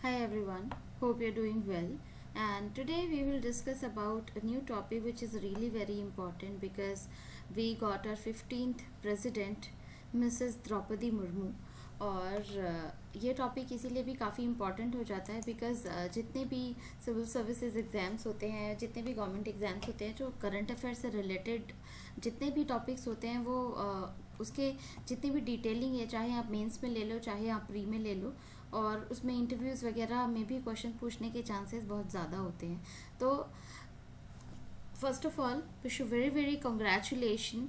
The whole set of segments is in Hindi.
Hi everyone, hope you're doing well. And today we will discuss about a new topic which is really very important because we got our 15th president Mrs. Draupadi Murmu और ये टॉपिक इसीलिए भी काफ़ी इम्पॉर्टेंट हो जाता है बिकॉज जितने भी सिविल सर्विसेज एग्ज़ाम्स होते हैं, जितने भी गवर्नमेंट एग्ज़ाम्स होते हैं, जो करंट अफेयर से रिलेटेड जितने भी टॉपिक्स होते हैं वो उसके जितनी भी डिटेलिंग है, चाहे आप मेंस में ले लो चाहे आप प्री में ले लो, और उसमें इंटरव्यूज़ वगैरह में भी क्वेश्चन पूछने के चांसेस बहुत ज़्यादा होते हैं. तो first of all wish you very very congratulation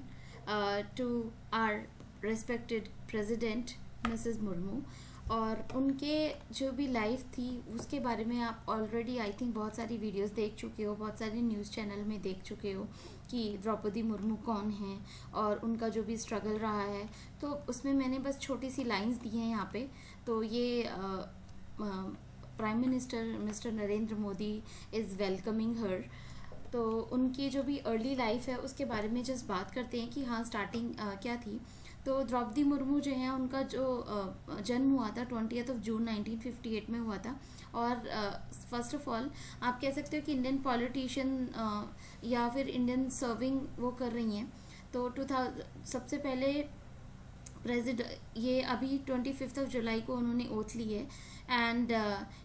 to our respected president Mrs Murmu. और उनके जो भी लाइफ थी उसके बारे में आप ऑलरेडी आई थिंक बहुत सारी वीडियोस देख चुके हो, बहुत सारे न्यूज़ चैनल में देख चुके हो कि द्रौपदी मुर्मू कौन है और उनका जो भी स्ट्रगल रहा है. तो उसमें मैंने बस छोटी सी लाइंस दी हैं यहाँ पे. तो ये prime minister mister Narendra Modi is welcoming her. तो उनकी जो भी अर्ली लाइफ है उसके बारे में जस्ट बात करते हैं कि हाँ स्टार्टिंग क्या थी. तो द्रौपदी मुर्मू जो है उनका जो जन्म हुआ था 20 जून 1958 में हुआ था. और फर्स्ट ऑफ ऑल आप कह सकते हो कि इंडियन पॉलिटिशियन या फिर इंडियन सर्विंग वो कर रही हैं. तो 2000 सबसे पहले ये अभी 25 जुलाई को उन्होंने ओथ ली है and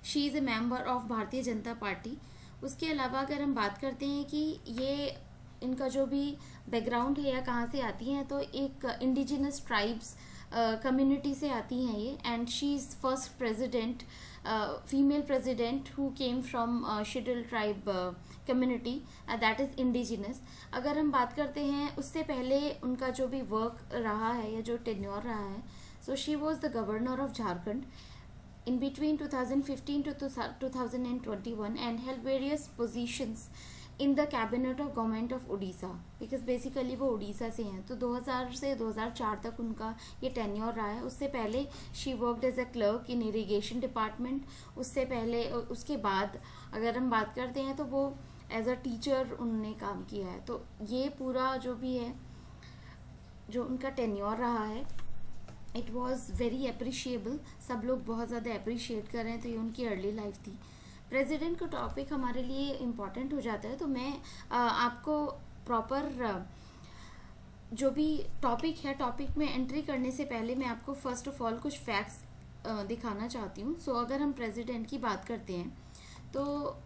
she is a member of Bharatiya Janata party. उसके अलावा अगर हम बात करते हैं कि ये इनका जो भी बैकग्राउंड है या कहाँ से आती हैं, तो एक इंडिजिनस ट्राइब्स कम्युनिटी से आती हैं ये. And she is first president female president who came from schedule tribe community that is indigenous. अगर हम बात करते हैं उससे पहले उनका जो भी वर्क रहा है या जो टेन्योर रहा है, so she was the governor of Jharkhand in between 2015 to 2021 and held various positions in the cabinet of government of Odisha because basically वो उड़ीसा से हैं. तो 2000 से 2004 तक उनका ये टेन्योर रहा है. उससे पहले she worked as a clerk in irrigation department. उससे पहले उसके बाद अगर हम बात करते हैं तो वो एज अ टीचर उन्होंने काम किया है. तो ये पूरा जो भी है जो उनका टेन्योर रहा है इट वॉज़ वेरी अप्रिशिएबल. सब लोग बहुत ज़्यादा अप्रिशिएट कर रहे हैं. तो ये उनकी अर्ली लाइफ थी. प्रेसिडेंट का टॉपिक हमारे लिए इम्पॉर्टेंट हो जाता है. तो मैं आपको प्रॉपर जो भी टॉपिक है टॉपिक में एंट्री करने से पहले मैं आपको फर्स्ट ऑफ ऑल कुछ फैक्ट्स दिखाना चाहती हूँ. सो अगर हम प्रेसिडेंट की बात करते हैं तो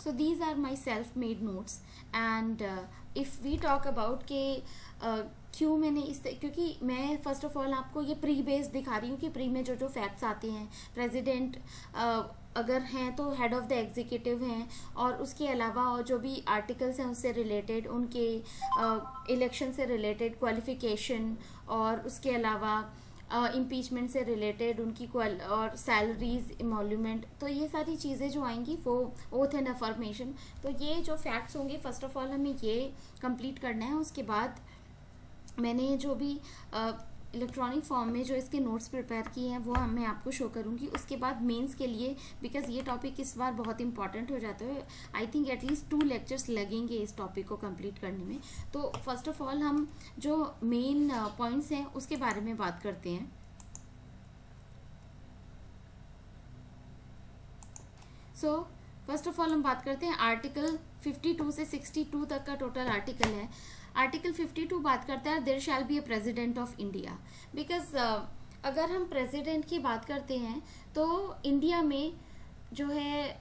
so these are my self made notes and if we talk about के क्यों मैंने क्योंकि मैं फर्स्ट ऑफ ऑल आपको ये प्री बेस दिखा रही हूँ कि प्री में जो जो फैक्ट्स आते हैं प्रेसिडेंट अगर हैं तो हेड ऑफ द एग्जीक्यूटिव हैं, और उसके अलावा और जो भी आर्टिकल्स हैं उससे रिलेटेड, उनके इलेक्शन से रिलेटेड क्वालिफिकेशन, और उसके अलावा इम्पीचमेंट से रिलेटेड उनकी और सैलरीज इमोल्यूमेंट. तो ये सारी चीज़ें जो आएंगी वो ओथ एंड अफर्मेशन. तो ये जो फैक्ट्स होंगे फर्स्ट ऑफ ऑल हमें ये कंप्लीट करना है. उसके बाद मैंने जो भी इलेक्ट्रॉनिक फॉर्म में जो इसके नोट्स प्रिपेयर किए हैं वो मैं आपको शो करूँगी. उसके बाद मेंस के लिए बिकॉज ये टॉपिक इस बार बहुत इंपॉर्टेंट हो जाता है. आई थिंक एटलीस्ट 2 लेक्चर्स लगेंगे इस टॉपिक को कंप्लीट करने में. तो फर्स्ट ऑफ ऑल हम जो मेन पॉइंट्स हैं उसके बारे में बात करते हैं. सो फर्स्ट ऑफ ऑल हम बात करते हैं आर्टिकल 52 से 62 तक का टोटल आर्टिकल है. आर्टिकल 52 बात करता है there shall be a president of India. Because अगर हम प्रेसिडेंट की बात करते हैं तो इंडिया में जो है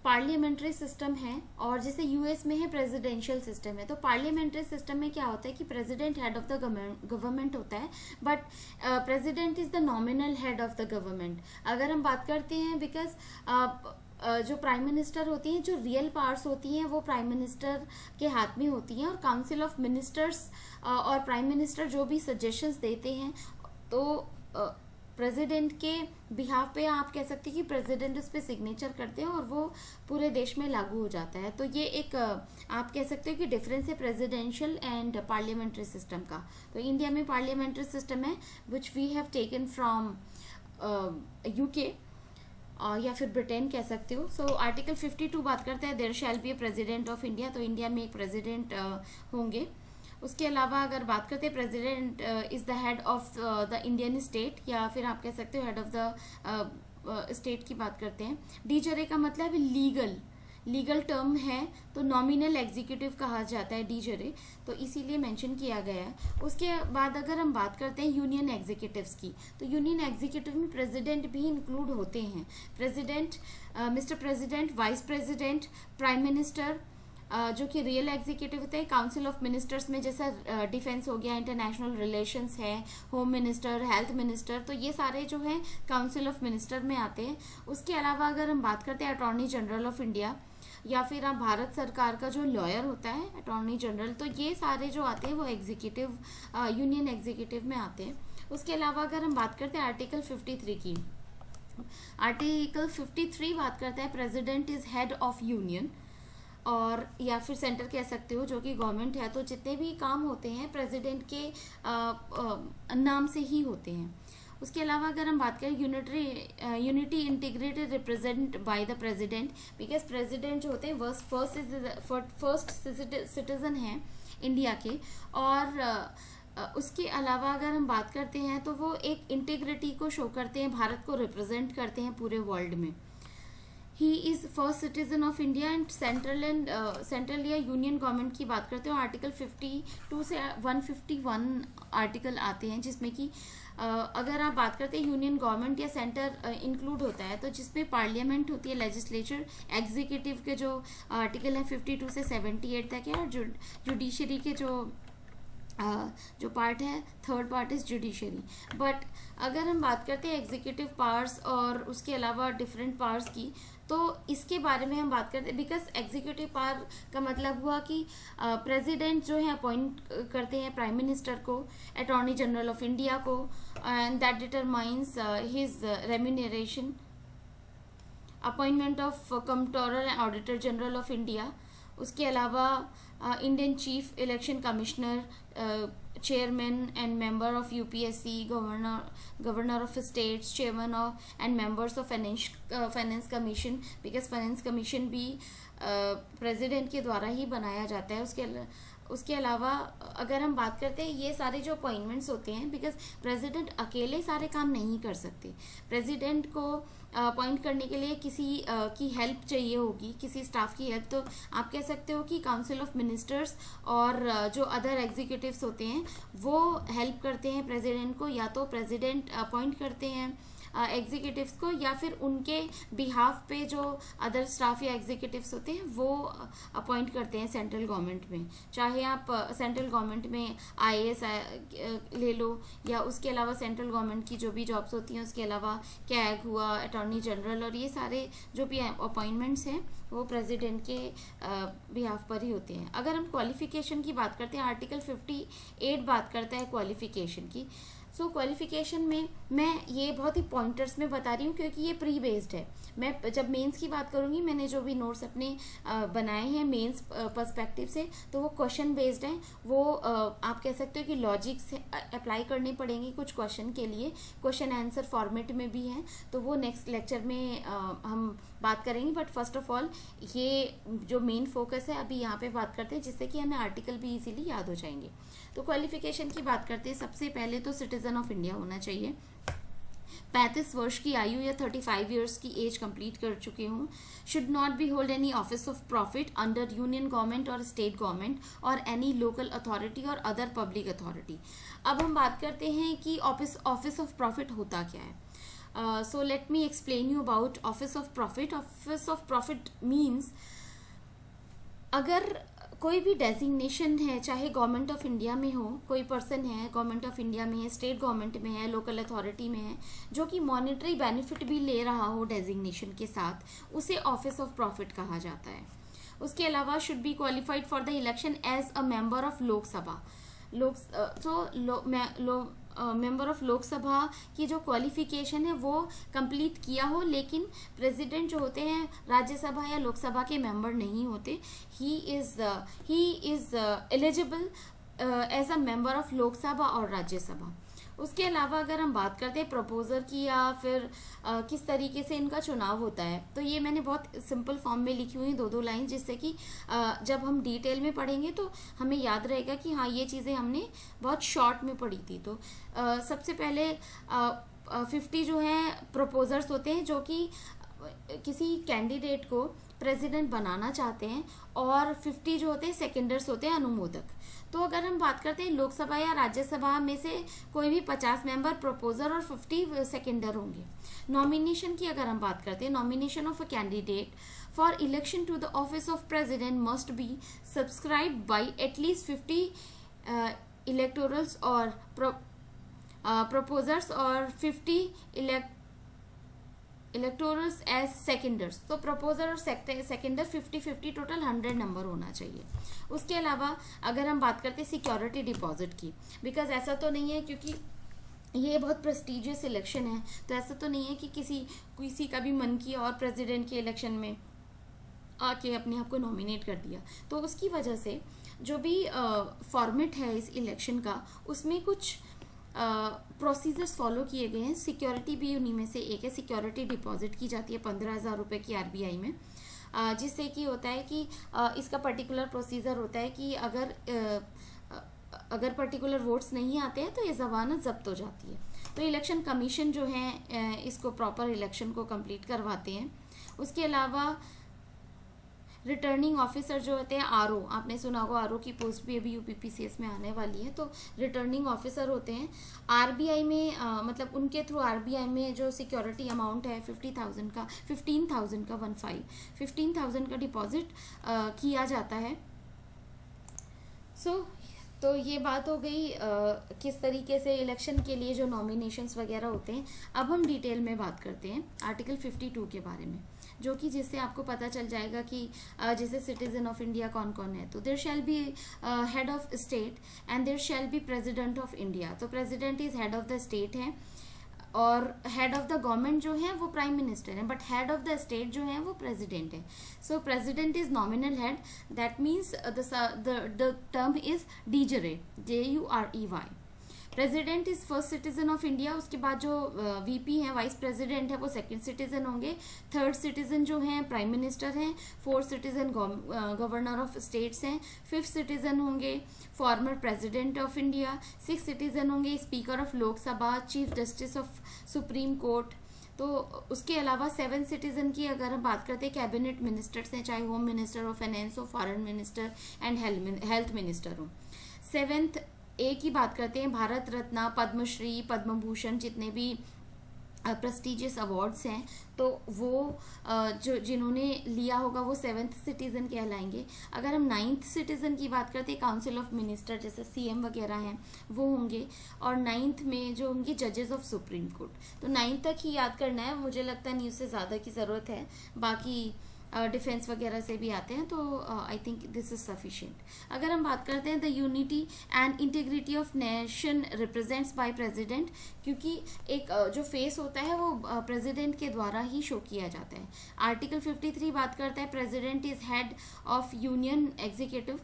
पार्लियामेंट्री सिस्टम है, और जैसे यूएस में है प्रेसिडेंशियल सिस्टम है. तो पार्लियामेंट्री सिस्टम में क्या होता है कि president head of the government होता है, but president is the nominal head of the government. अगर हम बात करते हैं बिकॉज जो प्राइम मिनिस्टर होती हैं, जो रियल पावर्स होती हैं वो प्राइम मिनिस्टर के हाथ में होती हैं, और काउंसिल ऑफ मिनिस्टर्स और प्राइम मिनिस्टर जो भी सजेशंस देते हैं तो प्रेसिडेंट के बिहाफ पे आप कह सकते हैं कि प्रेसिडेंट उस पर सिग्नेचर करते हैं और वो पूरे देश में लागू हो जाता है. तो ये एक आप कह सकते हो कि डिफरेंस है प्रेसिडेंशियल एंड पार्लियामेंट्री सिस्टम का. तो इंडिया में पार्लियामेंट्री सिस्टम है which we have taken from UK या फिर ब्रिटेन कह सकते हो. सो आर्टिकल 52 बात करता है there shall be a president of India. तो इंडिया में एक प्रेसिडेंट होंगे. उसके अलावा अगर बात करते हैं president is the head of the Indian state, या फिर आप कह सकते हो हेड ऑफ द स्टेट की बात करते हैं। डी जरे का मतलब लीगल टर्म है, तो नॉमिनल एग्जीक्यूटिव कहा जाता है डी जरे, तो इसीलिए मेंशन किया गया है। उसके बाद अगर हम बात करते हैं यूनियन एग्जीक्यूटिव्स की, तो यूनियन एग्जीक्यूटिव में प्रेसिडेंट भी इंक्लूड होते हैं। President, mister president, vice president, prime minister, जो कि रियल एग्जीक्यूटिव होते हैं। काउंसिल ऑफ मिनिस्टर्स में जैसा डिफेंस हो गया, इंटरनेशनल रिलेशंस है, होम मिनिस्टर, हेल्थ मिनिस्टर, तो ये सारे जो हैं काउंसिल ऑफ मिनिस्टर में आते हैं। उसके अलावा अगर हम बात करते हैं अटॉर्नी जनरल ऑफ इंडिया, या फिर आप भारत सरकार का जो लॉयर होता है अटॉर्नी जनरल, तो ये सारे जो आते हैं वो एग्जीक्यूटिव, यूनियन एग्जीक्यूटिव में आते हैं। उसके अलावा अगर हम बात करते हैं आर्टिकल 53 की, आर्टिकल 53 बात करता है president is head of union, और या फिर सेंटर कह सकते हो, जो कि गवर्नमेंट है, तो जितने भी काम होते हैं प्रेसिडेंट के नाम से ही होते हैं। उसके अलावा अगर हम बात करें unity integrated represent by the president, because president जो होते हैं फर्स्ट सिटीजन हैं इंडिया के, और उसके अलावा अगर हम बात करते हैं तो वो एक इंटीग्रिटी को शो करते हैं, भारत को रिप्रेजेंट करते हैं पूरे वर्ल्ड में। He is first citizen of India and central या यूनियन गवर्नमेंट की बात करते हो, आर्टिकल 52 से 151 आर्टिकल आते हैं, जिसमें कि अगर आप बात करते हैं यूनियन गवर्नमेंट या सेंटर इंक्लूड होता है, तो जिसमें पार्लियामेंट होती है, लेजिस्लेचर, एग्जीक्यूटिव के जो आर्टिकल है 52 से 78 तक है, और जुडिशरी के जो पार्ट है, third part is judiciary. But अगर हम बात करते हैं एग्जीक्यूटिव पावर्स और उसके अलावा डिफरेंट पावर्स की, तो इसके बारे में हम बात करते हैं, बिकॉज एग्जीक्यूटिव पावर का मतलब हुआ कि प्रेसिडेंट जो है अपॉइंट करते हैं प्राइम मिनिस्टर को, अटॉर्नी जनरल ऑफ इंडिया को, and that determines his remuneration, appointment of controller and auditor general of India. उसके अलावा Indian chief election commissioner, chairman and member of UPSC, governor of states, chairman of and members of finance commission, because finance commission भी प्रेसिडेंट के द्वारा ही बनाया जाता है। उसके अलावा अगर हम बात करते हैं, ये सारे जो अपॉइंटमेंट्स होते हैं, बिकॉज प्रेसिडेंट अकेले सारे काम नहीं कर सकते, प्रेसिडेंट को अपॉइंट करने के लिए किसी की हेल्प चाहिए होगी, किसी स्टाफ की हेल्प, तो आप कह सकते हो कि काउंसिल ऑफ मिनिस्टर्स और जो अदर एग्जीक्यूटिव्स होते हैं वो हेल्प करते हैं प्रेसिडेंट को, या तो प्रेसिडेंट अपॉइंट करते हैं एग्जीक्यूटिव्स को, या फिर उनके बिहाफ पे जो अदर स्टाफ या एग्जीक्यूटिव्स होते हैं वो अपॉइंट करते हैं सेंट्रल गवर्नमेंट में। चाहे आप सेंट्रल गवर्नमेंट में आईएएस ले लो, या उसके अलावा सेंट्रल गवर्नमेंट की जो भी जॉब्स होती हैं, उसके अलावा कैग हुआ, अटॉर्नी जनरल, और ये सारे जो भी अपॉइंटमेंट्स हैं वो प्रेसिडेंट के बिहाफ पर ही होते हैं। अगर हम क्वालिफिकेशन की बात करते हैं, आर्टिकल 58 बात करता है क्वालिफिकेशन की। सो क्वालिफिकेशन में मैं ये बहुत ही पॉइंटर्स में बता रही हूँ, क्योंकि ये प्री बेस्ड है। मैं जब मेंस की बात करूँगी, मैंने जो भी नोट्स अपने बनाए हैं मेंस पर्सपेक्टिव से, तो वो क्वेश्चन बेस्ड हैं। वो आप कह सकते हो कि लॉजिक से अप्लाई करने पड़ेंगे कुछ क्वेश्चन के लिए, क्वेश्चन आंसर फॉर्मेट में भी हैं, तो वो नेक्स्ट लेक्चर में हम बात करेंगे। बट फर्स्ट ऑफ ऑल ये जो मेन फोकस है अभी यहाँ पे बात करते हैं, जिससे कि हमें आर्टिकल भी इजीली याद हो जाएंगे। तो क्वालिफिकेशन की बात करते हैं, सबसे पहले तो सिटीजन ऑफ इंडिया होना चाहिए, 35 वर्ष की आयु या 35 ईयर्स की एज कंप्लीट कर चुके हों, should not B hold any office of profit under union government और स्टेट गवर्नमेंट और एनी लोकल अथॉरिटी और अदर पब्लिक अथॉरिटी। अब हम बात करते हैं कि ऑफिस ऑफ प्रॉफिट होता क्या है। So let me explain you about office of profit. Office of profit means अगर कोई भी डेजिग्नेशन है, चाहे गवर्नमेंट ऑफ इंडिया में हो, कोई पर्सन है गवर्नमेंट ऑफ इंडिया में है, स्टेट गवर्नमेंट में है, लोकल अथॉरिटी में है, जो कि मॉनेटरी बेनिफिट भी ले रहा हो डेजिग्नेशन के साथ, उसे ऑफिस ऑफ प्रॉफिट कहा जाता है। उसके अलावा should be qualified for the election as a member of Lok Sabha. Member of Lok Sabha की जो क्वालिफिकेशन है वो कंप्लीट किया हो, लेकिन प्रेसिडेंट जो होते हैं राज्यसभा या लोकसभा के मेंबर नहीं होते। He is eligible as a member of Lok Sabha और राज्यसभा। उसके अलावा अगर हम बात करते हैं प्रपोजर की या फिर किस तरीके से इनका चुनाव होता है, तो ये मैंने बहुत सिंपल फॉर्म में लिखी हुई 2-2 लाइन, जिससे कि जब हम डिटेल में पढ़ेंगे तो हमें याद रहेगा कि हाँ ये चीज़ें हमने बहुत शॉर्ट में पढ़ी थी। तो सबसे पहले 50 जो हैं प्रपोजर्स होते हैं जो कि किसी कैंडिडेट को प्रेसिडेंट बनाना चाहते हैं, और 50 जो होते हैं सेकेंडर्स होते हैं, अनुमोदक। तो अगर हम बात करते हैं लोकसभा या राज्यसभा में से कोई भी 50 मेंबर प्रपोजर और 50 सेकेंडर होंगे। नॉमिनेशन की अगर हम बात करते हैं, nomination of a candidate for election to the office of president must be subscribed by at least 50 electorals और proposers और 50 इलेक्टोरल्स एज सेकेंडर्स। तो प्रपोजर और सेकेंडर 50-50 टोटल 100 नंबर होना चाहिए। उसके अलावा अगर हम बात करते हैं सिक्योरिटी डिपॉजिट की, बिकॉज ऐसा तो नहीं है, क्योंकि ये बहुत प्रेस्टिजियस इलेक्शन है, तो ऐसा तो नहीं है कि किसी का भी मन किया और प्रेसिडेंट के इलेक्शन में आके अपने आप को नॉमिनेट कर दिया। तो उसकी वजह से जो भी फॉर्मेट है इस इलेक्शन का, उसमें कुछ प्रोसीजर्स फॉलो किए गए हैं। सिक्योरिटी भी उन्हीं में से एक है। सिक्योरिटी डिपॉजिट की जाती है 15,000 रुपये की आरबीआई में, जिससे कि होता है कि इसका पर्टिकुलर प्रोसीजर होता है कि अगर पर्टिकुलर वोट्स नहीं आते हैं तो ये ज़मानत जब्त हो जाती है। तो इलेक्शन कमीशन जो है इसको प्रॉपर इलेक्शन को कंप्लीट करवाते हैं। उसके अलावा रिटर्निंग ऑफिसर जो होते हैं, आरओ, आपने सुना होगा आरओ की पोस्ट भी अभी यूपीपीसीएस में आने वाली है। तो रिटर्निंग ऑफिसर होते हैं आरबीआई में, मतलब उनके थ्रू आरबीआई में जो सिक्योरिटी अमाउंट है 15,000 का डिपॉजिट किया जाता है। तो ये बात हो गई किस तरीके से इलेक्शन के लिए जो नॉमिनेशंस वगैरह होते हैं। अब हम डिटेल में बात करते हैं आर्टिकल 52 के बारे में, जो कि जिससे आपको पता चल जाएगा कि जैसे सिटीजन ऑफ इंडिया कौन कौन है। तो there shall be head of state and there shall be president of India. तो president is head of the state है, और हेड ऑफ द गवर्नमेंट जो है वो प्राइम मिनिस्टर है, but head of the state जो है वो प्रेसिडेंट है। So president is nominal head, that means the term is DJURE, JUREY। President is first citizen of India. उसके बाद जो वीपी हैं, वाइस प्रेसिडेंट है, वो सेकंड सिटीजन होंगे। थर्ड सिटीजन जो हैं प्राइम मिनिस्टर हैं। Fourth citizen governor of states हैं। फिफ्थ सिटीजन होंगे former president of India. Six citizen होंगे speaker of Lok Sabha, chief justice of supreme court. तो उसके अलावा 7 सिटीजन की अगर हम बात करते हैं, कैबिनेट मिनिस्टर्स हैं, चाहे होम मिनिस्टर हो, फाइनेंस हो, foreign minister and health minister हो। 7th ए की बात करते हैं, भारत रत्न, पद्मश्री, पद्म भूषण, जितने भी प्रेस्टिजियस अवार्ड्स हैं, तो वो जो जिन्होंने लिया होगा वो 7th सिटीजन कहलाएंगे। अगर हम 9th सिटीजन की बात करते हैं, काउंसिल ऑफ मिनिस्टर जैसे CM वगैरह हैं वो होंगे, और 9th में जो होंगे जजेस ऑफ सुप्रीम कोर्ट। तो 9th तक ही याद करना है, मुझे लगता नहीं उससे ज़्यादा की ज़रूरत है, बाकी डिफेंस वगैरह से भी आते हैं, तो I think this is sufficient. अगर हम बात करते हैं the unity and integrity of nation represents by president, क्योंकि एक जो फेस होता है वो प्रेसिडेंट के द्वारा ही शो किया जाता है। आर्टिकल 53 बात करता है president is head of union executive.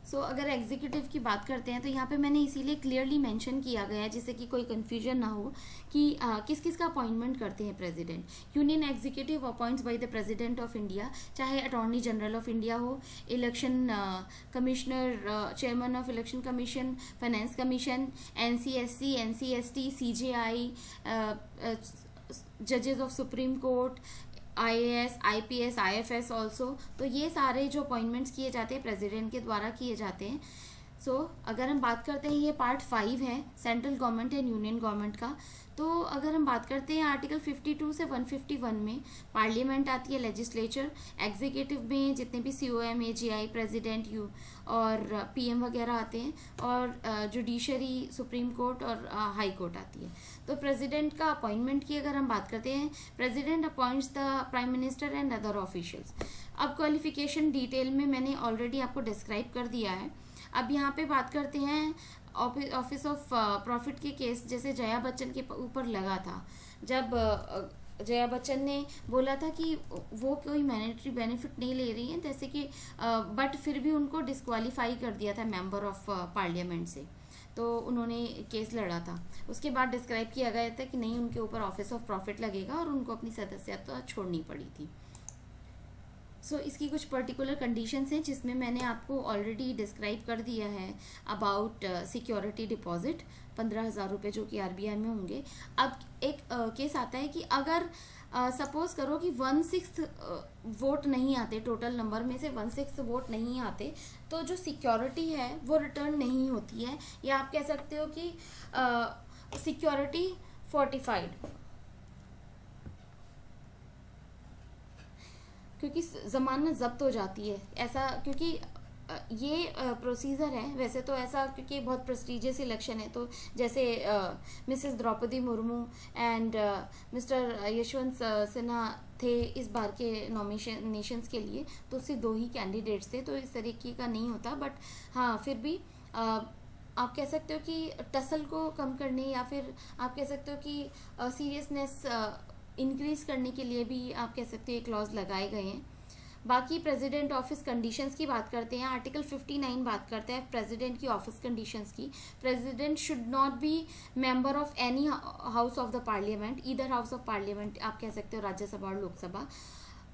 So अगर एग्जीक्यूटिव की बात करते हैं तो यहाँ पे मैंने इसीलिए क्लियरली मेंशन किया गया है जिससे कि कोई कन्फ्यूजन ना हो कि किस किस का अपॉइंटमेंट करते हैं president. Union executive appoints by the president of India, चाहे अटॉर्नी जनरल ऑफ इंडिया हो, election commissioner, chairman of election commission, finance commission, NCSC, NCST, CJI, जजेस of supreme court, IAS, IPS, IFS also. तो ये सारे जो अपॉइंटमेंट्स किए जाते हैं प्रेसिडेंट के द्वारा किए जाते हैं। सो अगर हम बात करते हैं, ये पार्ट 5 है central government and union government का। तो अगर हम बात करते हैं आर्टिकल 52 से 151 में पार्लियामेंट आती है, लेजिस्लेचर, एग्जीक्यूटिव में जितने भी COM, AGI, प्रेसिडेंट, और PM वगैरह आते हैं, और जुडिशरी, सुप्रीम कोर्ट और हाई कोर्ट आती है। तो प्रेसिडेंट का अपॉइंटमेंट की अगर हम बात करते हैं, president appoints the prime minister and other officials. अब क्वालिफिकेशन डिटेल में मैंने ऑलरेडी आपको डिस्क्राइब कर दिया है। अब यहाँ पे बात करते हैं ऑफिस ऑफ प्रॉफिट के केस, जैसे जया बच्चन के ऊपर लगा था, जब जया बच्चन ने बोला था कि वो कोई मॉनेटरी बेनिफिट नहीं ले रही हैं, जैसे कि बट फिर भी उनको डिस्क्वालीफाई कर दिया था मेंबर ऑफ पार्लियामेंट से। तो उन्होंने केस लड़ा था। उसके बाद डिस्क्राइब किया गया था कि नहीं, उनके ऊपर ऑफिस ऑफ प्रॉफिट लगेगा और उनको अपनी सदस्यता छोड़नी पड़ी थी। इसकी कुछ पर्टिकुलर कंडीशंस हैं जिसमें मैंने आपको ऑलरेडी डिस्क्राइब कर दिया है अबाउट सिक्योरिटी डिपॉजिट 15,000 रुपये जो कि आरबीआई में होंगे। अब एक केस आता है कि अगर सपोज करो कि 1/6 वोट नहीं आते, टोटल नंबर में से 1/6 वोट नहीं आते, तो जो सिक्योरिटी है वो रिटर्न नहीं होती है, या आप कह सकते हो कि सिक्योरिटी फोर्टिफाइड, क्योंकि जमानत जब्त हो जाती है। ऐसा क्योंकि ये प्रोसीजर है वैसे तो, ऐसा क्योंकि बहुत प्रेस्टिजियस इलेक्शन है, तो जैसे Mrs Draupadi Murmu and Mr Yashwant Sinha थे इस बार के नॉमिनेशंस के लिए, तो सिर्फ 2 ही कैंडिडेट्स थे, तो इस तरीके का नहीं होता। बट हाँ, फिर भी आप कह सकते हो कि टसल को कम करने, या फिर आप कह सकते हो कि सीरियसनेस इंक्रीज करने के लिए भी आप कह सकते हो ये क्लॉज लगाए गए हैं। बाकी प्रेसिडेंट ऑफिस कंडीशंस की बात करते हैं। आर्टिकल 59 बात करता है प्रेसिडेंट की ऑफिस कंडीशंस की। President should not be member of any house of the parliament, either house of parliament, आप कह सकते हो राज्यसभा और लोकसभा।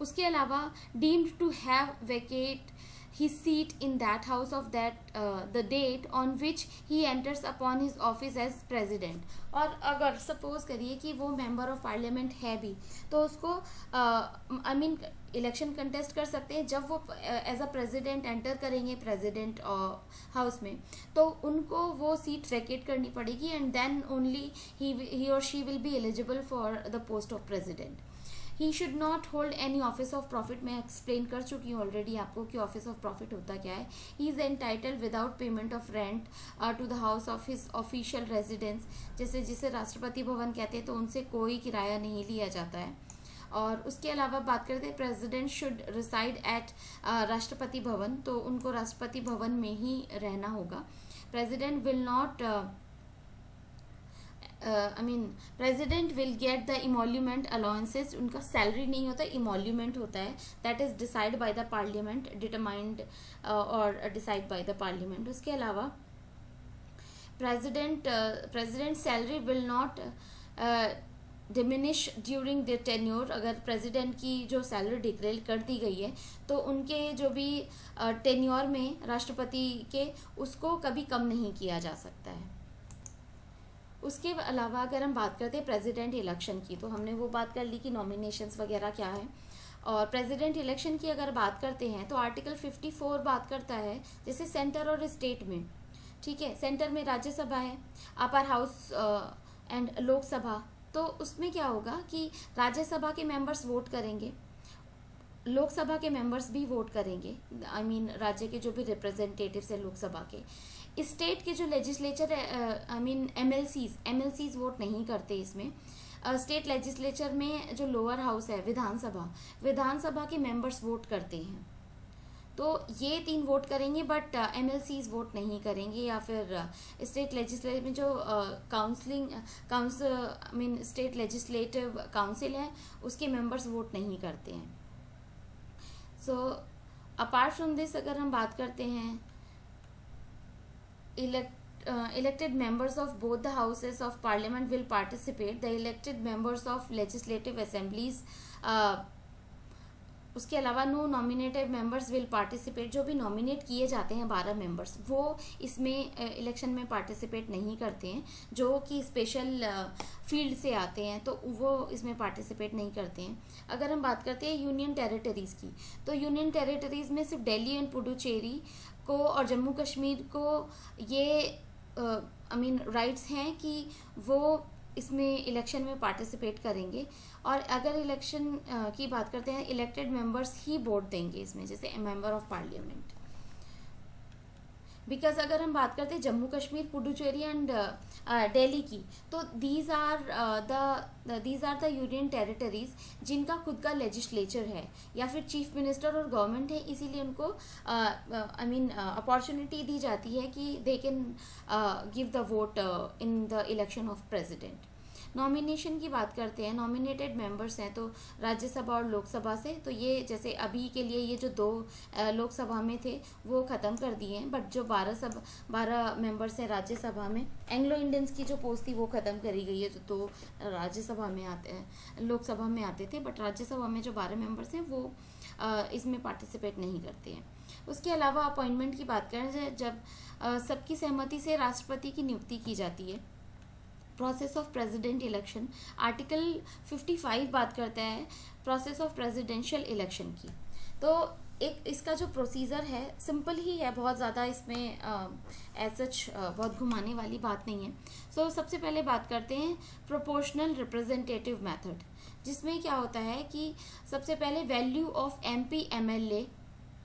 उसके अलावा deemed to have vacate his seat in that house of the date on which he enters upon his office as president। और अगर सपोज करिए कि वो मेंबर ऑफ पार्लियामेंट है भी, तो उसको इलेक्शन कंटेस्ट कर सकते हैं जब वो एज अ प्रेसिडेंट एंटर करेंगे प्रेसिडेंट हाउस में, तो उनको वो सीट वैकेट करनी पड़ेगी, एंड देन ओनली ही और she will be eligible for the post of president. He should not hold any office of profit, मैं एक्सप्लेन कर चुकी हूँ ऑलरेडी आपको कि ऑफिस ऑफ प्रॉफिट होता क्या है। He is entitled without payment of rent to the house of his official residence, जैसे जिसे राष्ट्रपति भवन कहते हैं, तो उनसे कोई किराया नहीं लिया जाता है। और उसके अलावा बात करते हैं president should reside eight Rashtrapati Bhavan, तो उनको राष्ट्रपति भवन में ही रहना होगा। President will not president will get the emolument allowances, उनका सैलरी नहीं होता, इमोल्यूमेंट होता है, that is decide by the parliament, determined और डिसाइड बाय द पार्लियामेंट। उसके अलावा president salary will not diminish during the tenure, अगर प्रेसिडेंट की जो सैलरी डिक्लेयर कर दी गई है तो उनके जो भी टेन्योर में राष्ट्रपति के, उसको कभी कम नहीं किया जा सकता है। उसके अलावा अगर हम बात करते हैं प्रेसिडेंट इलेक्शन की, तो हमने वो बात कर ली कि नॉमिनेशंस वगैरह क्या है। और प्रेसिडेंट इलेक्शन की अगर बात करते हैं तो आर्टिकल 54 बात करता है जैसे सेंटर और स्टेट में, ठीक है, सेंटर में राज्यसभा है, अपर हाउस एंड लोकसभा, तो उसमें क्या होगा कि राज्यसभा के मेंबर्स वोट करेंगे, लोकसभा के मेंबर्स भी वोट करेंगे, राज्य के जो भी रिप्रेजेंटेटिव्स है लोकसभा के। स्टेट के जो लेजिस्लेचर एमएलसीज वोट नहीं करते इसमें। स्टेट लेजिस्लेचर में जो लोअर हाउस है विधानसभा के मेंबर्स वोट करते हैं, तो ये 3 वोट करेंगे, बट एमएलसीज वोट नहीं करेंगे, या फिर स्टेट लेजिस्लेटिव में जो स्टेट लेजिस्लेटिव काउंसिल है उसके मेंबर्स वोट नहीं करते हैं। सो अपार्ट फ्रॉम दिस अगर हम बात करते हैं elected members of both the houses of parliament will participate, the elected members of legislative assemblies, उसके अलावा no nominated members will participate, जो भी नॉमिनेट किए जाते हैं 12 मेंबर्स वो इसमें इलेक्शन में पार्टिसिपेट नहीं करते हैं, जो कि स्पेशल फील्ड से आते हैं तो वो इसमें पार्टिसिपेट नहीं करते हैं। अगर हम बात करते हैं यूनियन टेरिटरीज़ की, तो यूनियन टेरिटरीज़ में सिर्फ दिल्ली एंड पुडुचेरी को और जम्मू कश्मीर को ये राइट्स हैं कि वो इसमें इलेक्शन में पार्टिसिपेट करेंगे। और अगर इलेक्शन की बात करते हैं इलेक्टेड मेंबर्स ही वोट देंगे इसमें, जैसे मेंबर ऑफ पार्लियामेंट। बिकॉज अगर हम बात करते हैं जम्मू कश्मीर, पुडुचेरी एंड दिल्ली की, तो these are the union territories जिनका खुद का लेजिस्लेचर है या फिर चीफ मिनिस्टर और गवर्नमेंट है, इसीलिए उनको अपॉर्चुनिटी दी जाती है कि they can give the vote in the election of president. Nomination की बात करते हैं, नॉमिनेटेड मेंबर्स हैं तो राज्यसभा और लोकसभा से, तो ये जैसे अभी के लिए ये जो 2 लोकसभा में थे वो ख़त्म कर दिए हैं, बट जो 12 मेंबर्स हैं राज्यसभा में, एंग्लो इंडियंस की जो पोस्ट थी वो ख़त्म करी गई है, तो राज्यसभा में आते हैं, लोकसभा में आते थे, बट राज्यसभा में जो 12 मेंबर्स हैं वो इसमें पार्टिसिपेट नहीं करते हैं। उसके अलावा अपॉइंटमेंट की बात करें, जब सबकी सहमति से राष्ट्रपति की नियुक्ति की जाती है। Process of president election, article 55 बात करता है प्रोसेस ऑफ प्रेसिडेंशियल इलेक्शन की। तो एक इसका जो प्रोसीजर है सिंपल ही है, बहुत ज़्यादा इसमें एज सच बहुत घुमाने वाली बात नहीं है। सो सबसे पहले बात करते हैं प्रोपोर्शनल रिप्रेजेंटेटिव मेथड, जिसमें क्या होता है कि सबसे पहले वैल्यू ऑफ MP MLA,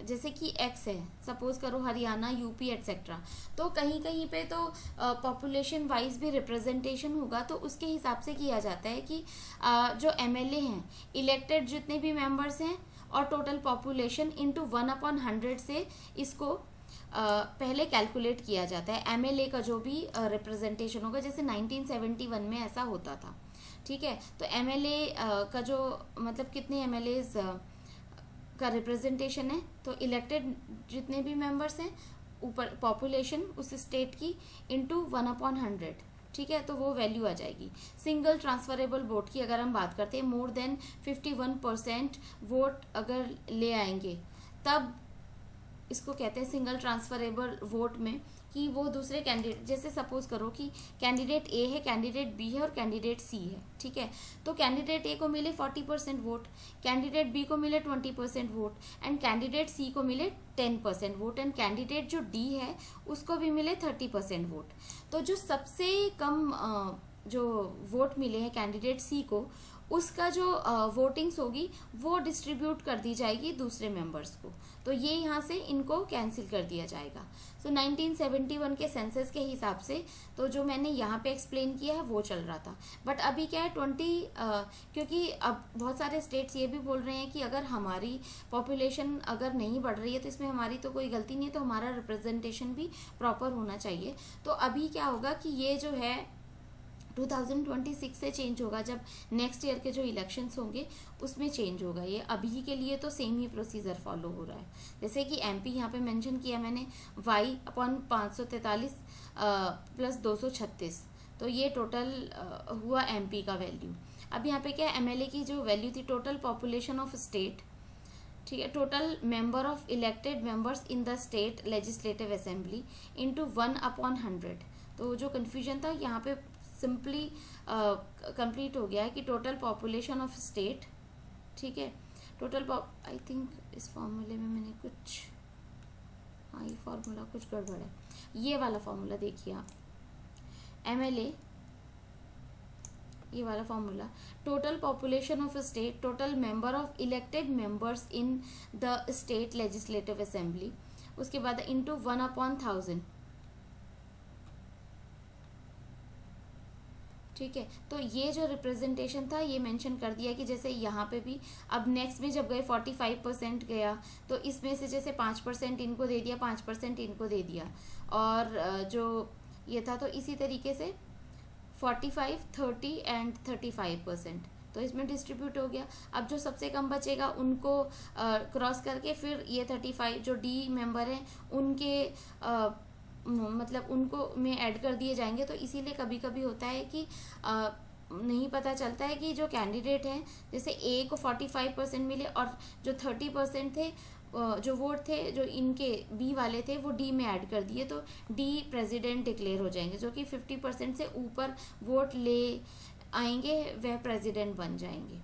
जैसे कि एक्स है, सपोज करो हरियाणा, यूपी एटसेट्रा, तो कहीं कहीं पे तो पॉपुलेशन वाइज भी रिप्रेजेंटेशन होगा, तो उसके हिसाब से किया जाता है कि जो MLA हैं, इलेक्टेड जितने भी मेंबर्स हैं और टोटल पॉपुलेशन इंटू 1/100 से इसको पहले कैलकुलेट किया जाता है MLA का जो भी रिप्रेजेंटेशन होगा, जैसे 1971 में ऐसा होता था। ठीक है, तो MLA का जो मतलब कितने MLAs का रिप्रेजेंटेशन है, तो इलेक्टेड जितने भी मेंबर्स हैं ऊपर पॉपुलेशन उस स्टेट की इंटू 1/100, ठीक है, तो वो वैल्यू आ जाएगी। सिंगल ट्रांसफरेबल वोट की अगर हम बात करते हैं, मोर देन 51% वोट अगर ले आएंगे तब इसको कहते हैं सिंगल ट्रांसफरेबल वोट में, कि वो दूसरे कैंडिडेट, जैसे सपोज करो कि कैंडिडेट ए है, कैंडिडेट बी है और कैंडिडेट सी है, ठीक है, तो कैंडिडेट ए को मिले 40% वोट, कैंडिडेट बी को मिले 20% वोट एंड कैंडिडेट सी को मिले 10% वोट एंड कैंडिडेट जो डी है उसको भी मिले 30% वोट। तो जो सबसे कम जो वोट मिले हैं कैंडिडेट सी को, उसका जो वोटिंग्स होगी वो डिस्ट्रीब्यूट कर दी जाएगी दूसरे मेंबर्स को, तो ये यहाँ से इनको कैंसिल कर दिया जाएगा। सो 1971 के सेंसस के हिसाब से तो जो मैंने यहाँ पे एक्सप्लेन किया है वो चल रहा था, बट अभी क्या है क्योंकि अब बहुत सारे स्टेट्स ये भी बोल रहे हैं कि अगर हमारी पॉपुलेशन अगर नहीं बढ़ रही है तो इसमें हमारी तो कोई गलती नहीं है, तो हमारा रिप्रेजेंटेशन भी प्रॉपर होना चाहिए। तो अभी क्या होगा कि ये जो है 2026 से चेंज होगा, जब नेक्स्ट ईयर के जो इलेक्शंस होंगे उसमें चेंज होगा। ये अभी के लिए तो सेम ही प्रोसीजर फॉलो हो रहा है, जैसे कि MP यहाँ पे मेंशन किया मैंने y/543 + 236, तो ये टोटल हुआ MP का वैल्यू। अब यहाँ पे क्या MLA की जो वैल्यू थी, टोटल पॉपुलेशन ऑफ स्टेट, ठीक है, total member of elected members in the state legislative assembly into 1/100। तो जो कन्फ्यूजन था यहाँ पे सिंपली कंप्लीट हो गया है कि टोटल पॉपुलेशन ऑफ स्टेट, ठीक है, टोटल आई थिंक इस फॉर्मूले में मैंने कुछ, हाँ ये फॉर्मूला कुछ गड़बड़ है, ये वाला फॉर्मूला देखिए आप, MLA ये वाला formula, total population of state, total member of elected members in the state legislative assembly, उसके बाद इंटू 1/1000, ठीक है। तो ये जो रिप्रेजेंटेशन था ये मेंशन कर दिया कि जैसे यहाँ पे भी अब नेक्स्ट में जब गए 45% गया, तो इसमें से जैसे 5% इनको दे दिया, 5% इनको दे दिया, और जो ये था तो इसी तरीके से 45, 30 एंड 35%, तो इसमें डिस्ट्रीब्यूट हो गया। अब जो सबसे कम बचेगा उनको क्रॉस करके फिर ये 35 जो डी मेंबर हैं उनके मतलब उनको में ऐड कर दिए जाएंगे। तो इसीलिए कभी कभी होता है कि नहीं पता चलता है कि जो कैंडिडेट हैं, जैसे ए को 45% मिले और जो 30% थे जो वोट थे जो इनके बी वाले थे वो डी में ऐड कर दिए, तो डी प्रेसिडेंट डिक्लेयर हो जाएंगे, जो कि 50% से ऊपर वोट ले आएंगे वह प्रेसिडेंट बन जाएंगे।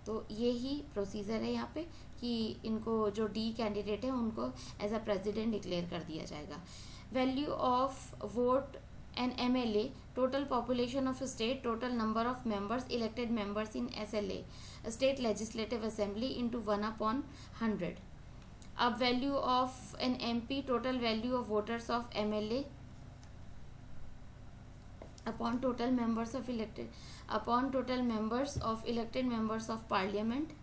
तो यही प्रोसीजर है यहाँ पे कि इनको जो डी कैंडिडेट है उनको एज अ प्रेसिडेंट डिक्लेयर कर दिया जाएगा। Value of vote an MLA, total population of state, total number of members, elected members in SLA, state legislative assembly into 1/100। अब value of an MP, total value of voters of MLA upon total members of elected, upon total members of elected members of parliament,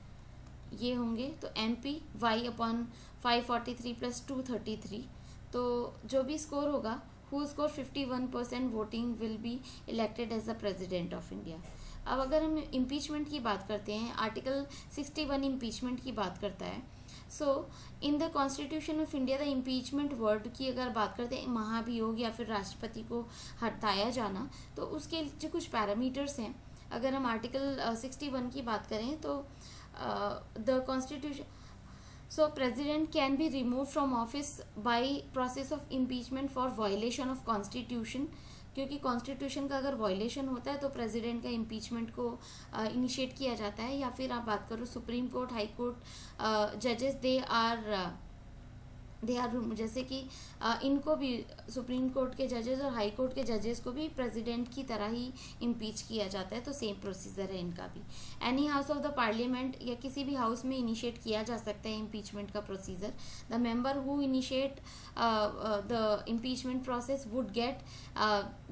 ये होंगे। तो MP y/543 + 233, तो जो भी स्कोर होगा who score 51% voting will be elected as the president of India. अब अगर हम इम्पीचमेंट की बात करते हैं, आर्टिकल 61 इम्पीचमेंट की बात करता है। So in the constitution of India the impeachment word की अगर बात करते हैं, महाभियोग या फिर राष्ट्रपति को हटाया जाना, तो उसके जो कुछ पैरामीटर्स हैं, अगर हम आर्टिकल 61 की बात करें तो the constitution, so president can be remove from office by process of impeachment for violation of constitution, क्योंकि कॉन्स्टिट्यूशन का अगर वायलेशन होता है तो प्रेसिडेंट का इम्पीचमेंट को इनिशिएट किया जाता है। या फिर आप बात करो सुप्रीम कोर्ट, हाई कोर्ट जजेस, दे आर जैसे कि इनको भी, सुप्रीम कोर्ट के जजेस और हाई कोर्ट के जजेस को भी प्रेसिडेंट की तरह ही इम्पीच किया जाता है, तो सेम प्रोसीजर है इनका भी। Any house of the parliament या किसी भी हाउस में इनिशिएट किया जा सकता है इम्पीचमेंट का procedure. The member who initiate the impeachment process would get,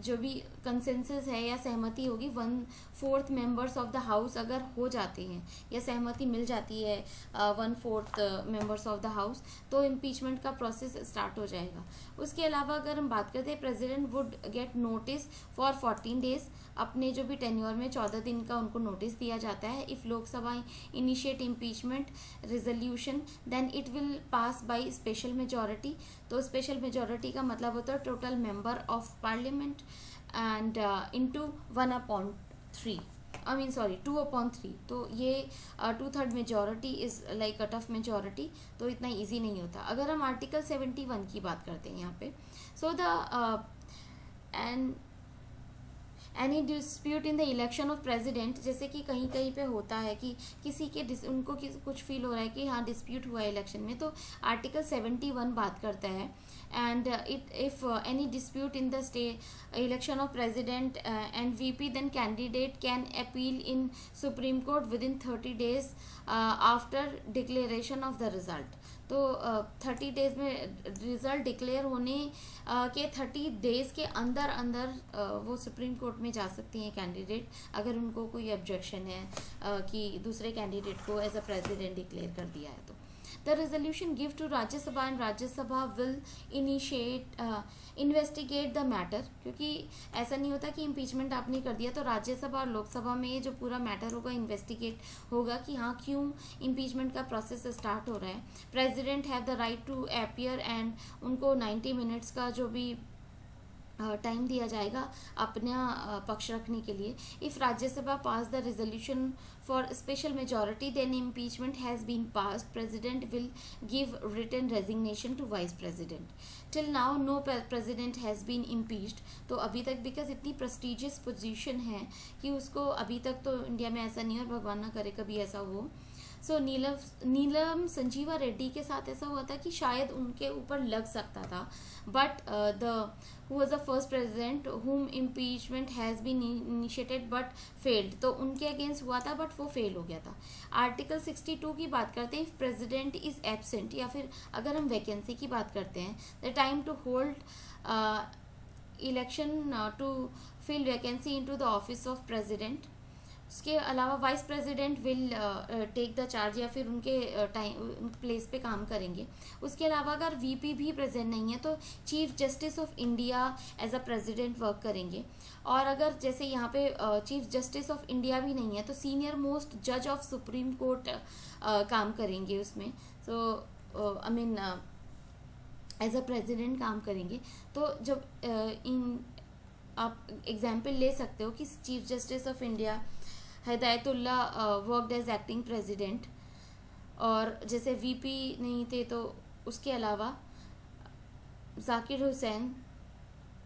जो भी कंसेंसस है या सहमति होगी, 1/4 मेंबर्स ऑफ द हाउस अगर हो जाते हैं या सहमति मिल जाती है 1/4 मेंबर्स ऑफ द हाउस, तो इम्पीचमेंट का प्रोसेस स्टार्ट हो जाएगा। उसके अलावा अगर हम बात करते हैं, president would get notice for 14 days, अपने जो भी टेन्योर में 14 दिन का उनको नोटिस दिया जाता है। If Lok Sabha initiate impeachment resolution then it will pass by special majority. तो स्पेशल मेजॉरिटी का मतलब होता है total member of parliament and into 1/3, 2/3। तो ये 2/3 majority is like a tough majority, तो इतना इजी नहीं होता। अगर हम आर्टिकल 71 की बात करते हैं यहाँ पे, so the end any dispute in the election of president, जैसे कि कहीं कहीं पे होता है कि किसी के उनको कुछ फील हो रहा है कि हाँ डिस्प्यूट हुआ है इलेक्शन में, तो आर्टिकल 71 बात करता है। And if any dispute in the state election of president and VP, then candidate can appeal in supreme court within 30 days after declaration of the result. तो 30 डेज में रिजल्ट डिक्लेयर होने के 30 डेज के अंदर अंदर वो सुप्रीम कोर्ट में जा सकती हैं कैंडिडेट, अगर उनको कोई ऑब्जेक्शन है कि दूसरे कैंडिडेट को एज अ प्रेसिडेंट डिक्लेयर कर दिया है। तो the resolution give to Rajya Sabha and Rajya Sabha will initiate investigate the matter, क्योंकि ऐसा नहीं होता कि इम्पीचमेंट आपने कर दिया तो राज्यसभा और लोकसभा में ये जो पूरा मैटर होगा इन्वेस्टिगेट होगा कि हाँ क्यों इम्पीचमेंट का प्रोसेस स्टार्ट हो रहा है। President have the right to appear and उनको 90 मिनट्स का जो भी टाइम दिया जाएगा अपना पक्ष रखने के लिए। If Rajya Sabha pass the resolution for special majority then impeachment has been passed, president will give written resignation to vice president. Till now no president has been impeached, तो अभी तक बिकॉज इतनी प्रेस्टिजियस पोजीशन है कि उसको अभी तक तो इंडिया में ऐसा नहीं है, और भगवान ना करे कभी ऐसा हो। सो नीलम संजीवा रेड्डी के साथ ऐसा हुआ था कि शायद उनके ऊपर लग सकता था, but the who was the first president whom impeachment has been initiated but failed, तो उनके अगेंस्ट हुआ था बट वो फेल हो गया था। आर्टिकल 62 की बात करते हैं, इफ प्रेसिडेंट इज एब्सेंट, या फिर अगर हम वैकेंसी की बात करते हैं, the time to hold election to fill vacancy into the office of president. उसके अलावा vice president will take the charge, या फिर उनके टाइम प्लेस पे काम करेंगे। उसके अलावा अगर वीपी भी प्रेजेंट नहीं है तो chief justice of India as a president work करेंगे। और अगर जैसे यहाँ पे चीफ जस्टिस ऑफ इंडिया भी नहीं है तो सीनियर मोस्ट जज ऑफ सुप्रीम कोर्ट काम करेंगे उसमें। So I mean as a president काम करेंगे। तो जब इन आप एग्जाम्पल ले सकते हो कि chief justice of India Hidayatullah worked as acting president, और जैसे वीपी नहीं थे तो उसके अलावा Zakir Hussain,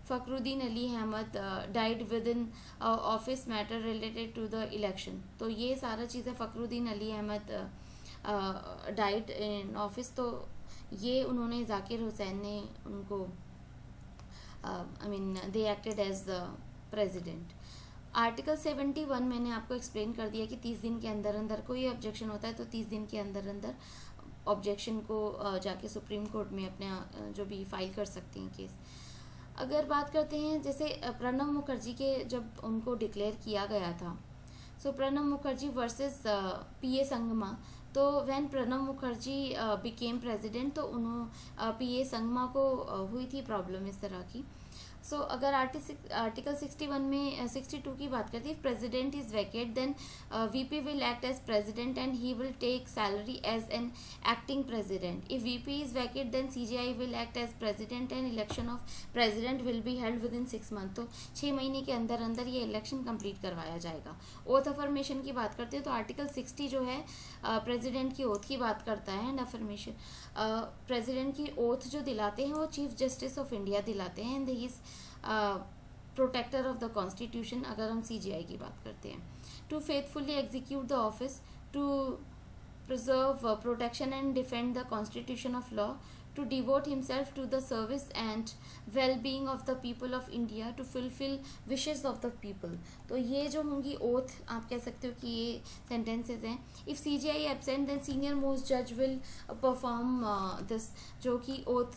Fakhruddin Ali Ahmed died within office matter related to the election. तो ये सारा चीज़ें, Fakhruddin Ali Ahmed died in office, तो ये उन्होंने जाकिर हुसैन ने उनको I mean they acted as the president. Article 71 मैंने आपको एक्सप्लेन कर दिया कि 30 दिन के अंदर अंदर कोई ऑब्जेक्शन होता है तो 30 दिन के अंदर अंदर ऑब्जेक्शन को जाके सुप्रीम कोर्ट में अपना जो भी फाइल कर सकते हैं केस। अगर बात करते हैं जैसे प्रणब मुखर्जी के जब उनको डिक्लेयर किया गया था So Pranab Mukherjee versus P.A. Sangma. तो when Pranab Mukherjee became president तो उन्होंने पी ए संगमा को हुई थी प्रॉब्लम इस तरह की. सो अगर आर्टिकल 61 में 62 की बात करती है, president is vacate then VP will act as president and he will take salary as an acting president. If VP is vacate then CJI will act as president and election of president will be held within 6 month. तो 6 महीने के अंदर अंदर ये इलेक्शन कंप्लीट करवाया जाएगा. ओथ अफर्मेशन की बात करते हैं तो आर्टिकल 60 जो है प्रेसिडेंट की ओथ की बात करता है. एंड अफर्मेशन प्रेसिडेंट की ओथ जो दिलाते हैं वो चीफ जस्टिस ऑफ इंडिया दिलाते हैं. And he is protector of the constitution अगर हम सीजीआई की बात करते हैं. To faithfully execute the office, to preserve protection and defend the constitution of law, to devote himself to the service and well-being of the people of India, to fulfill wishes of the people. तो ये जो होंगी ओथ, आप कह सकते हो कि ये सेंटेंसेस हैं. If CGI absent then senior most जज विल परफॉर्म दिस. जो कि ओथ